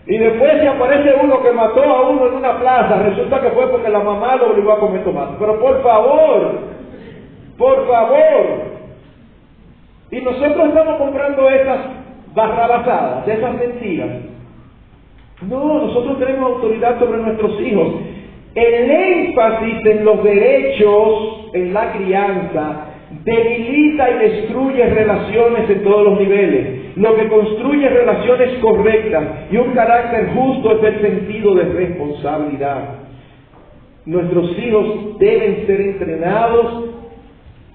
Y después si aparece uno que mató a uno en una plaza, resulta que fue porque la mamá lo obligó a comer tomate. Pero por favor. Y nosotros estamos comprando esas barrabasadas, esas mentiras. No, nosotros tenemos autoridad sobre nuestros hijos. El énfasis en los derechos, en la crianza, debilita y destruye relaciones en todos los niveles. Lo que construye relaciones correctas y un carácter justo es el sentido de responsabilidad. Nuestros hijos deben ser entrenados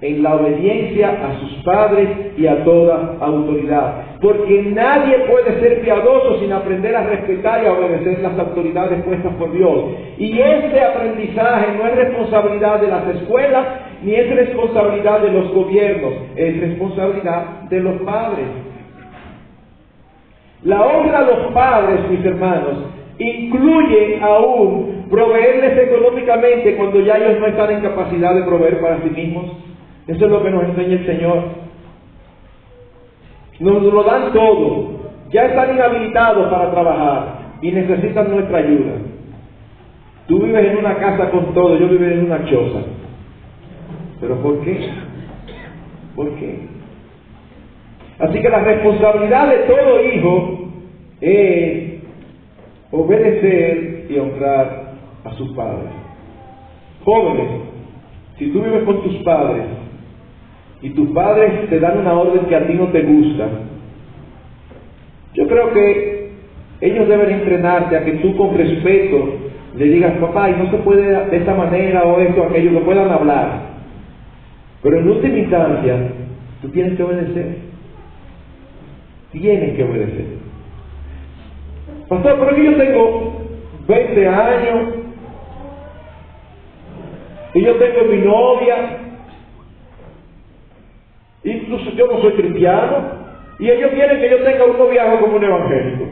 en la obediencia a sus padres y a toda autoridad. Porque nadie puede ser piadoso sin aprender a respetar y a obedecer las autoridades puestas por Dios. Y este aprendizaje no es responsabilidad de las escuelas, ni es responsabilidad de los gobiernos, es responsabilidad de los padres. La honra a los padres, mis hermanos, incluye aún proveerles económicamente cuando ya ellos no están en capacidad de proveer para sí mismos. Eso es lo que nos enseña el Señor. Nos lo dan todo. Ya están inhabilitados para trabajar y necesitan nuestra ayuda. Tú vives en una casa con todo, yo vivo en una choza. ¿Pero por qué? ¿Por qué? Así que la responsabilidad de todo hijo es obedecer y honrar a sus padres. Jóvenes, si tú vives con tus padres y tus padres te dan una orden que a ti no te gusta, yo creo que Ellos deben entrenarte a que tú con respeto le digas, papá, y no se puede de esta manera o esto o aquello, que puedan hablar. Pero en última instancia, tú tienes que obedecer. Tienes que obedecer. Pastor, pero yo tengo 20 años y yo tengo mi novia, incluso yo no soy cristiano, y ellos quieren que yo tenga un noviazgo como un evangélico.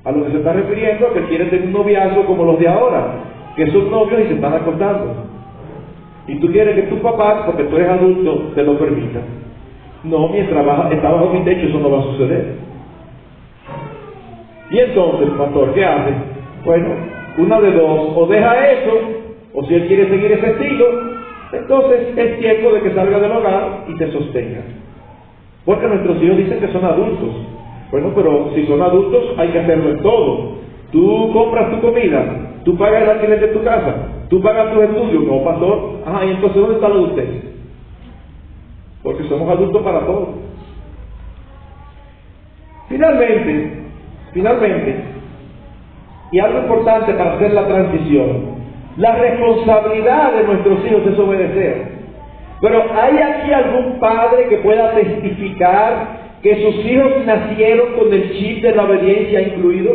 A lo que se está refiriendo a que quieren tener un noviazgo como los de ahora, que son novios y se están acostando. Y tú quieres que tu papá, porque tú eres adulto, te lo permita. No, mientras está bajo mi techo eso no va a suceder. Y entonces, pastor, ¿qué hace? Bueno, una de dos, o deja eso, o si él quiere seguir ese estilo, entonces es tiempo de que salga del hogar y te sostenga. Porque nuestros hijos dicen que son adultos. Bueno, pero si son adultos hay que hacerlo en todo. Tú compras tu comida, tú pagas el alquiler de tu casa, tú pagas tus estudios, no, pastor. Y entonces ¿dónde está lo de usted? Porque somos adultos para todo. Finalmente, y algo importante para hacer la transición, la responsabilidad de nuestros hijos es obedecer. Pero ¿hay aquí algún padre que pueda testificar que sus hijos nacieron con el chip de la obediencia incluido?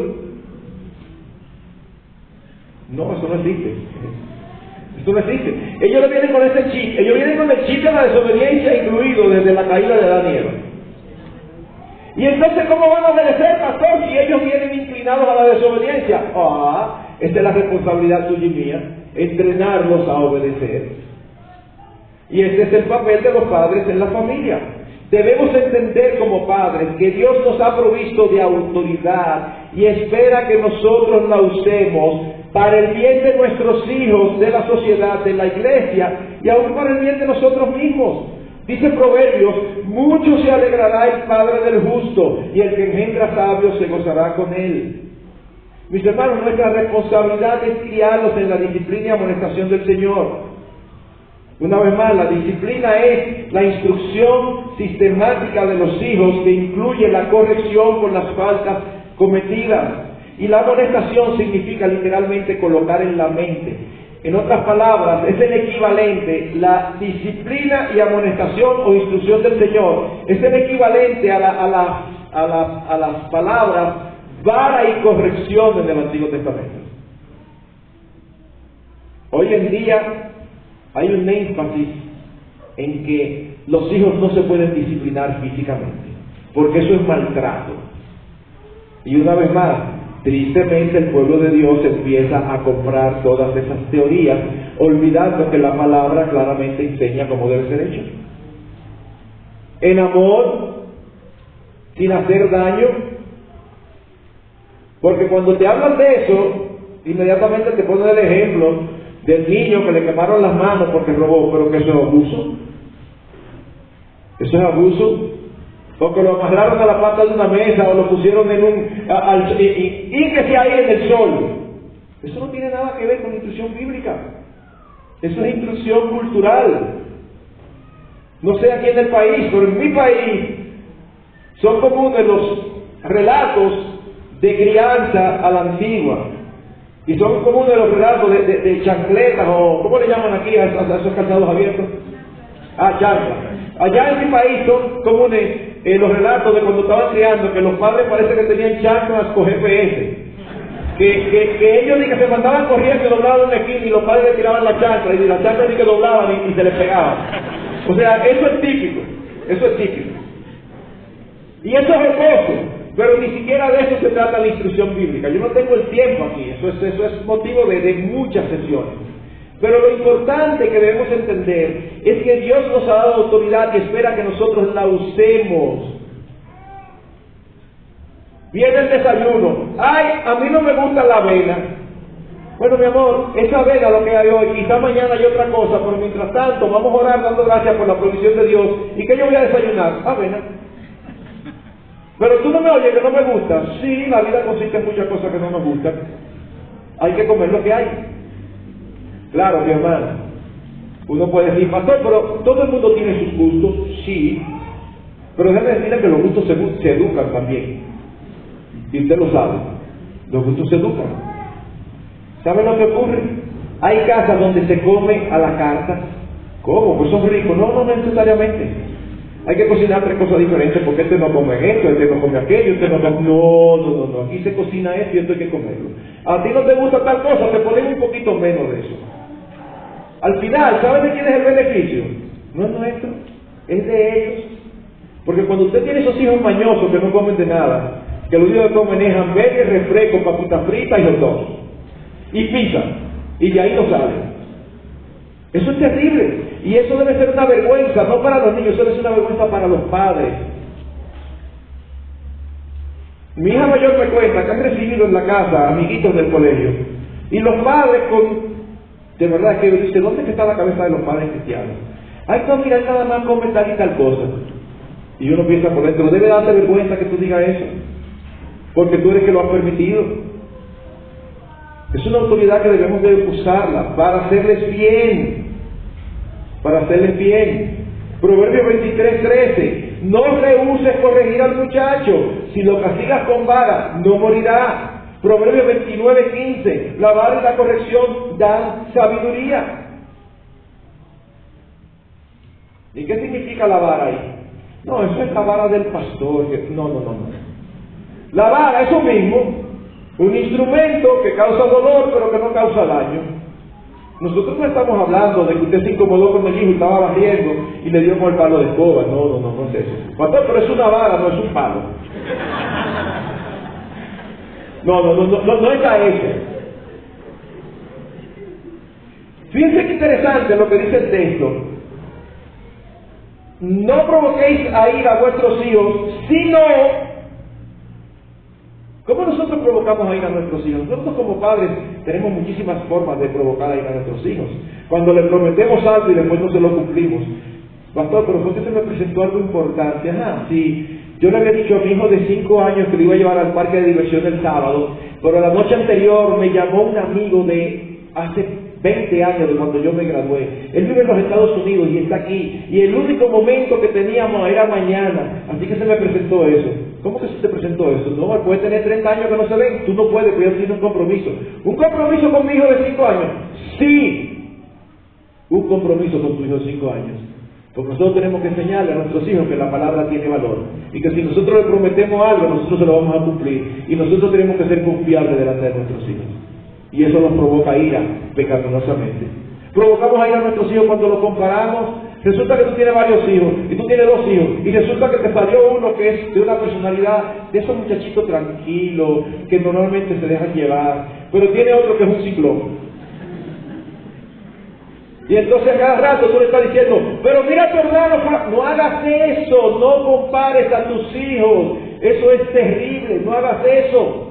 No, eso no existe. Eso no existe. Ellos no vienen con ese chip. Ellos vienen con el chip de la desobediencia incluido desde la caída de Adán y Eva. Y entonces, ¿cómo van a obedecer, pastor, si ellos vienen inclinados a la desobediencia? Esta es la responsabilidad tuya y mía, entrenarlos a obedecer. Y este es el papel de los padres en la familia. Debemos entender como padres que Dios nos ha provisto de autoridad y espera que nosotros la usemos para el bien de nuestros hijos, de la sociedad, de la iglesia y aún para el bien de nosotros mismos. Dice Proverbios, mucho se alegrará el padre del justo y el que engendra sabios se gozará con él. Mis hermanos, nuestra responsabilidad es criarlos en la disciplina y amonestación del Señor. Una vez más, la disciplina es la instrucción sistemática de los hijos que incluye la corrección por las faltas cometidas. Y la amonestación significa literalmente colocar en la mente. En otras palabras, es el equivalente, la disciplina y amonestación o instrucción del Señor, es el equivalente a las palabras vara y corrección en el Antiguo Testamento. Hoy en día hay un énfasis en que los hijos no se pueden disciplinar físicamente, porque eso es maltrato. Y una vez más, tristemente el pueblo de Dios empieza a comprar todas esas teorías, olvidando que la palabra claramente enseña cómo debe ser hecho. En amor, sin hacer daño, porque cuando te hablan de eso, inmediatamente te ponen el ejemplo del niño que le quemaron las manos porque robó, pero que eso es abuso. Eso es abuso. O que lo amarraron a la pata de una mesa o lo pusieron en y que sea ahí en el sol. Eso no tiene nada que ver con instrucción bíblica. Eso es instrucción cultural. No sé aquí en el país, pero en mi país son comunes los relatos de crianza a la antigua. Y son comunes los relatos de chancletas o, ¿cómo le llaman aquí a esos calzados abiertos? Chanclas. Allá en mi país son comunes los relatos de cuando estaban criando, que los padres parece que tenían chanclas con GPS. Que ellos ni que se mandaban corriendo y doblaban una esquina y los padres le tiraban la chancla y las chanclas ni que doblaban y se les pegaban. O sea, eso es típico. Eso es típico. Y eso es hermoso. Pero ni siquiera de eso se trata la instrucción bíblica. Yo no tengo el tiempo aquí, eso es motivo de muchas sesiones. Pero lo importante que debemos entender es que Dios nos ha dado autoridad y espera que nosotros la usemos. Viene el desayuno. A mí no me gusta la avena. Bueno, mi amor, esa avena lo que hay hoy, quizá mañana hay otra cosa, pero mientras tanto vamos a orar dando gracias por la provisión de Dios. ¿Y qué yo voy a desayunar? Avena. Pero tú no me oyes que no me gusta. Sí, la vida consiste en muchas cosas que no nos gustan. Hay que comer lo que hay. Claro, mi hermano. Uno puede decir, pastor, pero todo el mundo tiene sus gustos. Sí. Pero déjame decirle que los gustos se educan también. Y usted lo sabe. Los gustos se educan. ¿Sabe lo que ocurre? Hay casas donde se come a la carta. ¿Cómo? Pues son ricos. No, no necesariamente. Hay que cocinar 3 cosas diferentes porque este no come esto, este no come aquello, este no come... No. Aquí se cocina esto y esto hay que comerlo. A ti no te gusta tal cosa, te ponen un poquito menos de eso. Al final, ¿sabes de quién es el beneficio? No es nuestro, es de ellos. Porque cuando usted tiene esos hijos mañosos que no comen de nada, que lo único que comen es hamburgues, refresco, papitas fritas y hot dogs, y pizza, y de ahí no salen. Eso es terrible. Y eso debe ser una vergüenza, no para los niños, eso debe ser una vergüenza para los padres. Mi hija mayor me cuenta que han recibido en la casa amiguitos del colegio. Y los padres de verdad que dice, ¿dónde está la cabeza de los padres cristianos? Ay, no, mira, nada más come tal y tal cosa. Y uno piensa por dentro, debe darte vergüenza que tú digas eso. Porque tú eres que lo has permitido. Es una autoridad que debemos de usarla para hacerles bien. Para hacerles bien. Proverbios 23:13. No rehuses corregir al muchacho. Si lo castigas con vara, no morirá. Proverbios 29:15. La vara y la corrección dan sabiduría. ¿Y qué significa la vara ahí? No, eso es la vara del pastor. No. La vara es lo mismo. Un instrumento que causa dolor, pero que no causa daño. Nosotros no estamos hablando de que usted se incomodó con el hijo y estaba barriendo y le dio con el palo de escoba. No es eso. Pastor, pero es una vara, no es un palo. No es a eso. Fíjense qué interesante lo que dice el texto. No provoquéis a ira a vuestros hijos, sino... ¿Cómo nosotros provocamos a ira a nuestros hijos? Nosotros como padres tenemos muchísimas formas de provocar a ira a nuestros hijos. Cuando le prometemos algo y después no se lo cumplimos. Pastor, pero ¿por qué se me presentó algo importante? Sí, yo le había dicho a mi hijo de 5 años que lo iba a llevar al parque de diversión el sábado, pero la noche anterior me llamó un amigo de hace 20 años de cuando yo me gradué. Él vive en los Estados Unidos y está aquí. Y el único momento que teníamos era mañana. Así que se me presentó eso. ¿Cómo que se te presentó eso? No, él puede tener 30 años que no se ven. Tú no puedes, porque él tiene un compromiso. ¿Un compromiso con mi hijo de 5 años? Sí. Un compromiso con tu hijo de 5 años. Porque nosotros tenemos que enseñarle a nuestros hijos que la palabra tiene valor. Y que si nosotros le prometemos algo, nosotros se lo vamos a cumplir. Y nosotros tenemos que ser confiables delante de nuestros hijos. Y eso nos provoca ira pecaminosamente. Provocamos a ira a nuestros hijos cuando los comparamos. Resulta que tú tienes varios hijos y tú tienes 2 hijos y resulta que te salió uno que es de una personalidad de esos muchachitos tranquilos que normalmente se dejan llevar, pero tiene otro que es un ciclón. Y entonces a cada rato tú le estás diciendo, pero mira a tu hermano, no hagas eso, no compares a tus hijos, eso es terrible, no hagas eso.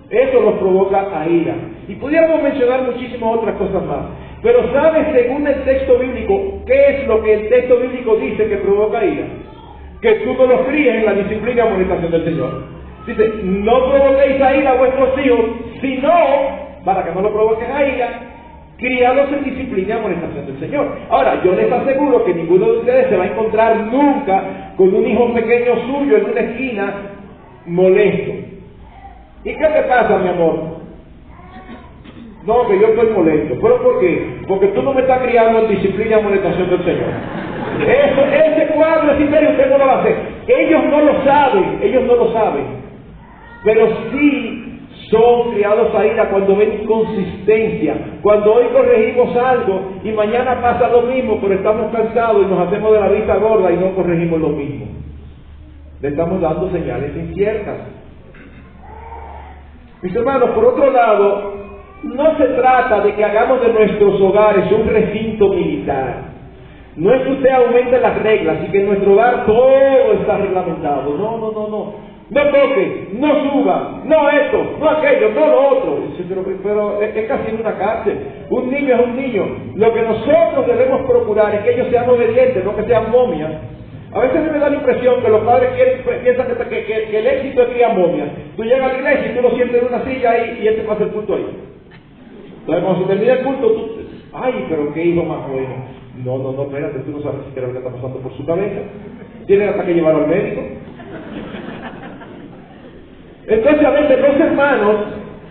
Eso nos provoca a ira. Y pudiéramos mencionar muchísimas otras cosas más. Pero ¿sabes, según el texto bíblico, qué es lo que el texto bíblico dice que provoca ira? Que tú no los críes en la disciplina y amonestación del Señor. Dice, no provoquéis a ira a vuestros hijos, sino, para que no lo provoquen a ira, criados en disciplina y amonestación del Señor. Ahora, yo les aseguro que ninguno de ustedes se va a encontrar nunca con un hijo pequeño suyo en una esquina molesto. ¿Y qué te pasa, mi amor? No, que yo estoy molesto. ¿Pero por qué? Porque tú no me estás criando en disciplina y amonestación del Señor. Ese cuadro es serio, usted no lo va a hacer. Ellos no lo saben. Pero sí son criados a ira cuando ven inconsistencia. Cuando hoy corregimos algo y mañana pasa lo mismo, pero estamos cansados y nos hacemos de la vista gorda y no corregimos lo mismo. Le estamos dando señales inciertas. Mis hermanos, por otro lado, no se trata de que hagamos de nuestros hogares un recinto militar. No es que usted aumente las reglas y que en nuestro hogar todo está reglamentado. No. No toque, no suba, no esto, no aquello, no lo otro. Pero es casi en una cárcel. Un niño es un niño. Lo que nosotros debemos procurar es que ellos sean obedientes, no que sean momias. A veces me da la impresión que los padres piensan que el éxito es criar momias. Tú llegas a la iglesia y tú lo sientes en una silla ahí y él te pasa el culto ahí. Entonces cuando se termina el culto, tú, ay, pero qué hijo más bueno. No, espérate, tú no sabes siquiera lo que está pasando por su cabeza. Tienes hasta que llevarlo al médico. Entonces a veces los hermanos,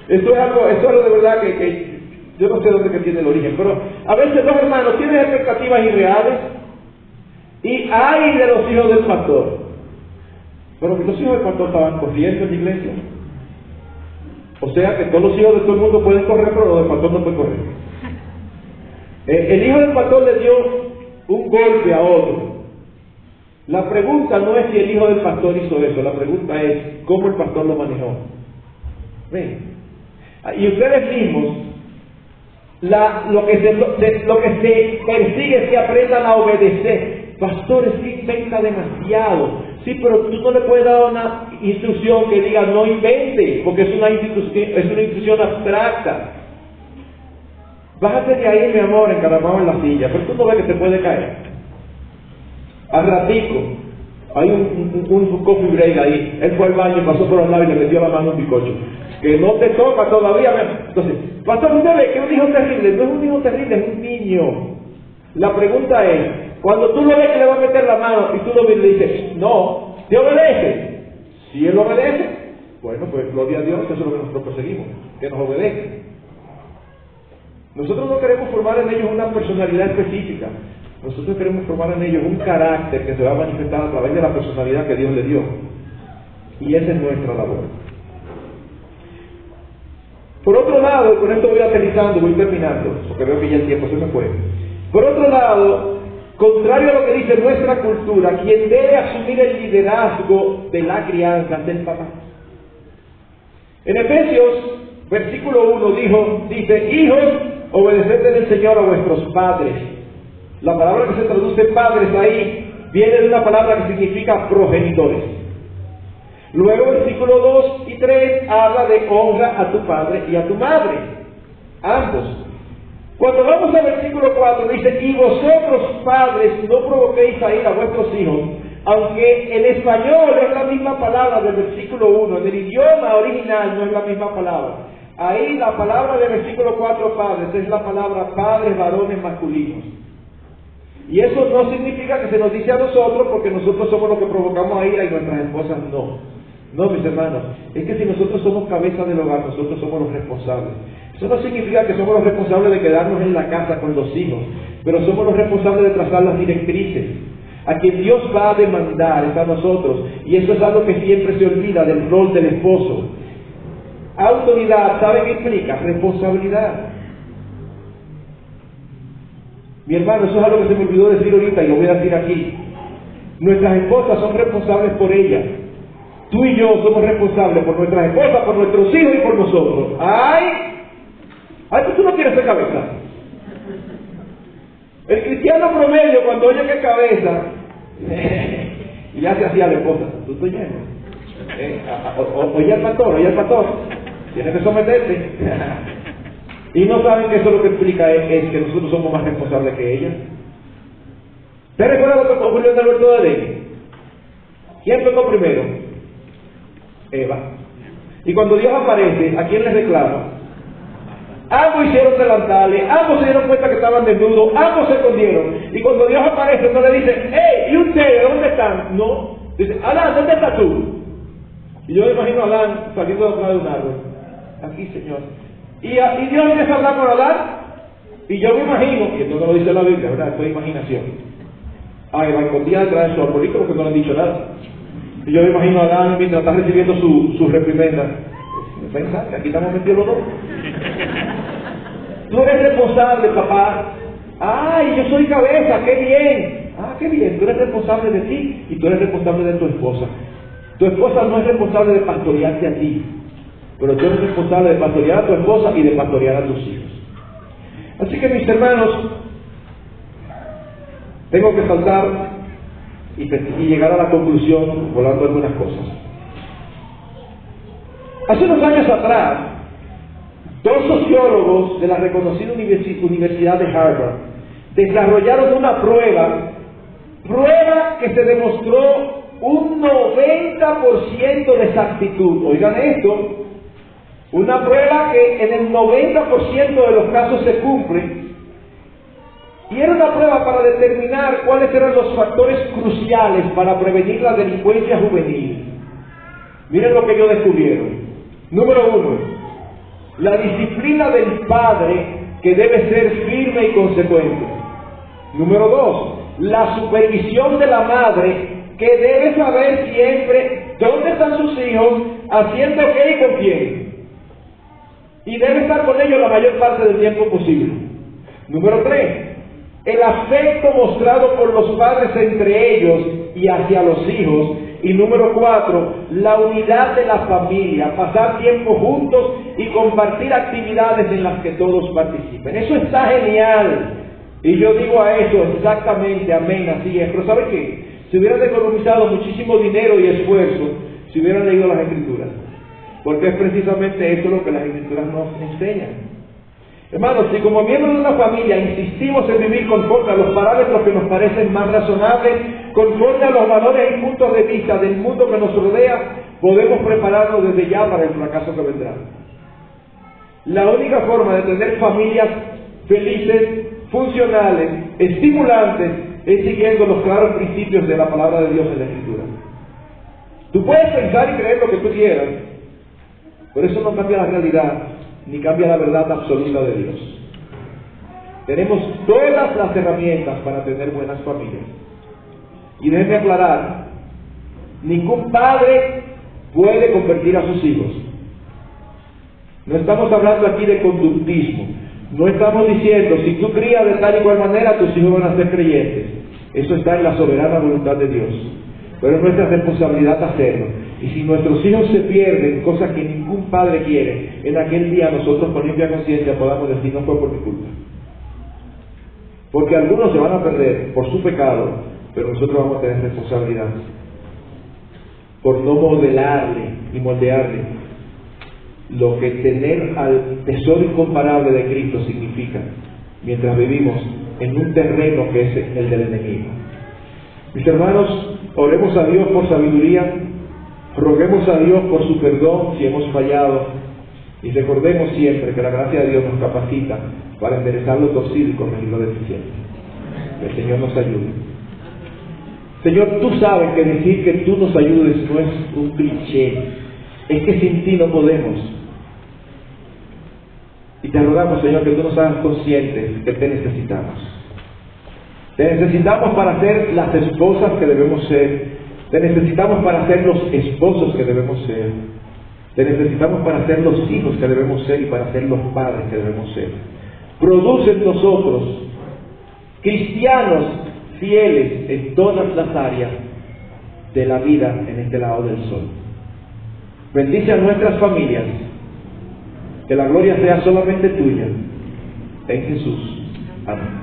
esto es algo de verdad que yo no sé dónde que tiene el origen, pero a veces los hermanos tienen expectativas irreales y hay de los hijos del pastor. Pero que los hijos del pastor estaban corriendo en la iglesia. O sea que todos los hijos de todo el mundo pueden correr, pero los del pastor no pueden correr. El hijo del pastor le dio un golpe a otro. La pregunta no es si el hijo del pastor hizo eso, la pregunta es cómo el pastor lo manejó. ¿Ven? Y ustedes mismos, lo que se persigue es que aprendan a obedecer. Pastor, es que inventa demasiado. Sí, pero tú no le puedes dar una instrucción que diga no invente, porque es una instrucción abstracta. Bájate de ahí, mi amor, encaramado en la silla, pero tú no ves que te puede caer. Al ratico, hay un coffee break ahí. Él fue al baño, pasó por al lado y le metió la mano a un bizcocho. Que no te toca todavía. Entonces, pastor, usted ve que es un hijo terrible. No es un hijo terrible, es un niño. La pregunta es, cuando tú lo ves que le va a meter la mano y tú lo ves y le dices, no, ¿te obedece? Si él obedece, bueno, pues gloria a Dios, eso es lo que nosotros perseguimos, que nos obedezca. Nosotros no queremos formar en ellos una personalidad específica. Nosotros queremos formar en ellos un carácter que se va a manifestar a través de la personalidad que Dios le dio. Y esa es nuestra labor. Por otro lado, y con esto voy aterrizando, voy terminando, porque veo que ya el tiempo se me fue. Por otro lado, contrario a lo que dice nuestra cultura, quien debe asumir el liderazgo de la crianza es el papá. En Efesios, versículo 1 dice, hijos, obedeced del Señor a vuestros padres. La palabra que se traduce padres ahí viene de una palabra que significa progenitores. Luego versículo 2 y 3 habla de honra a tu padre y a tu madre, ambos. Cuando vamos al versículo 4 dice, y vosotros padres no provoquéis a ir a vuestros hijos, aunque en español es la misma palabra del versículo 1, en el idioma original no es la misma palabra. Ahí la palabra del versículo 4, padres, es la palabra padres varones masculinos. Y eso no significa que se nos dice a nosotros porque nosotros somos los que provocamos a ira y nuestras esposas no. No, mis hermanos, es que si nosotros somos cabeza del hogar, nosotros somos los responsables. Eso no significa que somos los responsables de quedarnos en la casa con los hijos, pero somos los responsables de trazar las directrices. A quien Dios va a demandar es a nosotros, y eso es algo que siempre se olvida del rol del esposo. Autoridad, ¿sabe qué implica? Responsabilidad. Mi hermano, eso es algo que se me olvidó decir ahorita y lo voy a decir aquí. Nuestras esposas son responsables por ellas. Tú y yo somos responsables por nuestras esposas, por nuestros hijos y por nosotros. ¡Ay! Pues tú no quieres ser cabeza. El cristiano promedio, cuando oye que es cabeza, y ya se hacía la esposa. Tú estoy lleno. Oye al pastor. Tienes que someterte. Y no saben que eso lo que explica es que nosotros somos más responsables que ella. ¿Te recuerdas lo que ocurrió en el huerto de Edén? ¿Quién pecó primero? Eva. Y cuando Dios aparece, ¿a quién le reclama? Ambos hicieron delantales, ambos se dieron cuenta que estaban desnudos, ambos se escondieron. Y cuando Dios aparece, no le dice, ¡hey! ¿Y ustedes dónde están? No. Dice, Adán, ¿dónde estás tú? Y yo me imagino a Adán saliendo de atrás de un árbol. Aquí, Señor. Y Dios empieza a hablar con Adán. Y yo me imagino, y esto no lo dice la Biblia, ¿verdad? Esto es imaginación. Eva escondida detrás de su arbolito porque no le han dicho nada. Y yo me imagino a Adán mientras está recibiendo su reprimenda. Pensar que aquí estamos metidos los dos. Tú eres responsable, papá. ¡Ay, yo soy cabeza! ¡Qué bien! ¡Ah, qué bien! Tú eres responsable de ti y tú eres responsable de tu esposa. Tu esposa no es responsable de pastorearte a ti, pero tú eres responsable de pastorear a tu esposa y de pastorear a tus hijos. Así que, mis hermanos, tengo que saltar y llegar a la conclusión volando algunas cosas. Hace unos años atrás, dos sociólogos de la reconocida Universidad de Harvard desarrollaron una prueba que se demostró un 90% de exactitud. Oigan esto, una prueba que en el 90% de los casos se cumple, y era una prueba para determinar cuáles eran los factores cruciales para prevenir la delincuencia juvenil. Miren lo que ellos descubrieron. Número 1, la disciplina del padre, que debe ser firme y consecuente. Número 2, la supervisión de la madre, que debe saber siempre dónde están sus hijos, haciendo qué y con quién. Y debe estar con ellos la mayor parte del tiempo posible. Número 3, el afecto mostrado por los padres entre ellos y hacia los hijos. Y número 4, la unidad de la familia, pasar tiempo juntos y compartir actividades en las que todos participen. Eso está genial. Y yo digo a eso exactamente, amén, así es. Pero ¿sabe qué? Se hubieran economizado muchísimo dinero y esfuerzo si hubieran leído las Escrituras. Porque es precisamente eso lo que las Escrituras nos enseñan. Hermanos, si como miembros de una familia insistimos en vivir conforme a los parámetros que nos parecen más razonables, conforme a los valores y puntos de vista del mundo que nos rodea, podemos prepararnos desde ya para el fracaso que vendrá. La única forma de tener familias felices, funcionales, estimulantes, es siguiendo los claros principios de la palabra de Dios en la Escritura. Tú puedes pensar y creer lo que tú quieras, pero eso no cambia la realidad, ni cambia la verdad absoluta de Dios. Tenemos todas las herramientas para tener buenas familias. Y déjenme aclarar, ningún padre puede convertir a sus hijos. No estamos hablando aquí de conductismo. No estamos diciendo, si tú crías de tal y cual manera, tus hijos van a ser creyentes. Eso está en la soberana voluntad de Dios. Pero es nuestra responsabilidad hacerlo. Y si nuestros hijos se pierden, cosas que ningún padre quiere, en aquel día nosotros con limpia conciencia podamos decir, no fue por mi culpa. Porque algunos se van a perder por su pecado, pero nosotros vamos a tener responsabilidad por no modelarle y moldearle lo que tener al tesoro incomparable de Cristo significa, mientras vivimos en un terreno que es el del enemigo. Mis hermanos, oremos a Dios por sabiduría, roguemos a Dios por su perdón si hemos fallado, y recordemos siempre que la gracia de Dios nos capacita para enderezar lo torcido y corregir lo deficiente. Que el Señor nos ayude. Señor, tú sabes que decir que tú nos ayudes no es un cliché, es que sin ti no podemos. Y te rogamos, Señor, que tú nos hagas conscientes que te necesitamos. Te necesitamos para ser las esposas que debemos ser. Te necesitamos para ser los esposos que debemos ser. Te necesitamos para ser los hijos que debemos ser y para ser los padres que debemos ser. Produce en nosotros cristianos fieles en todas las áreas de la vida en este lado del sol. Bendice a nuestras familias. Que la gloria sea solamente tuya. En Jesús. Amén.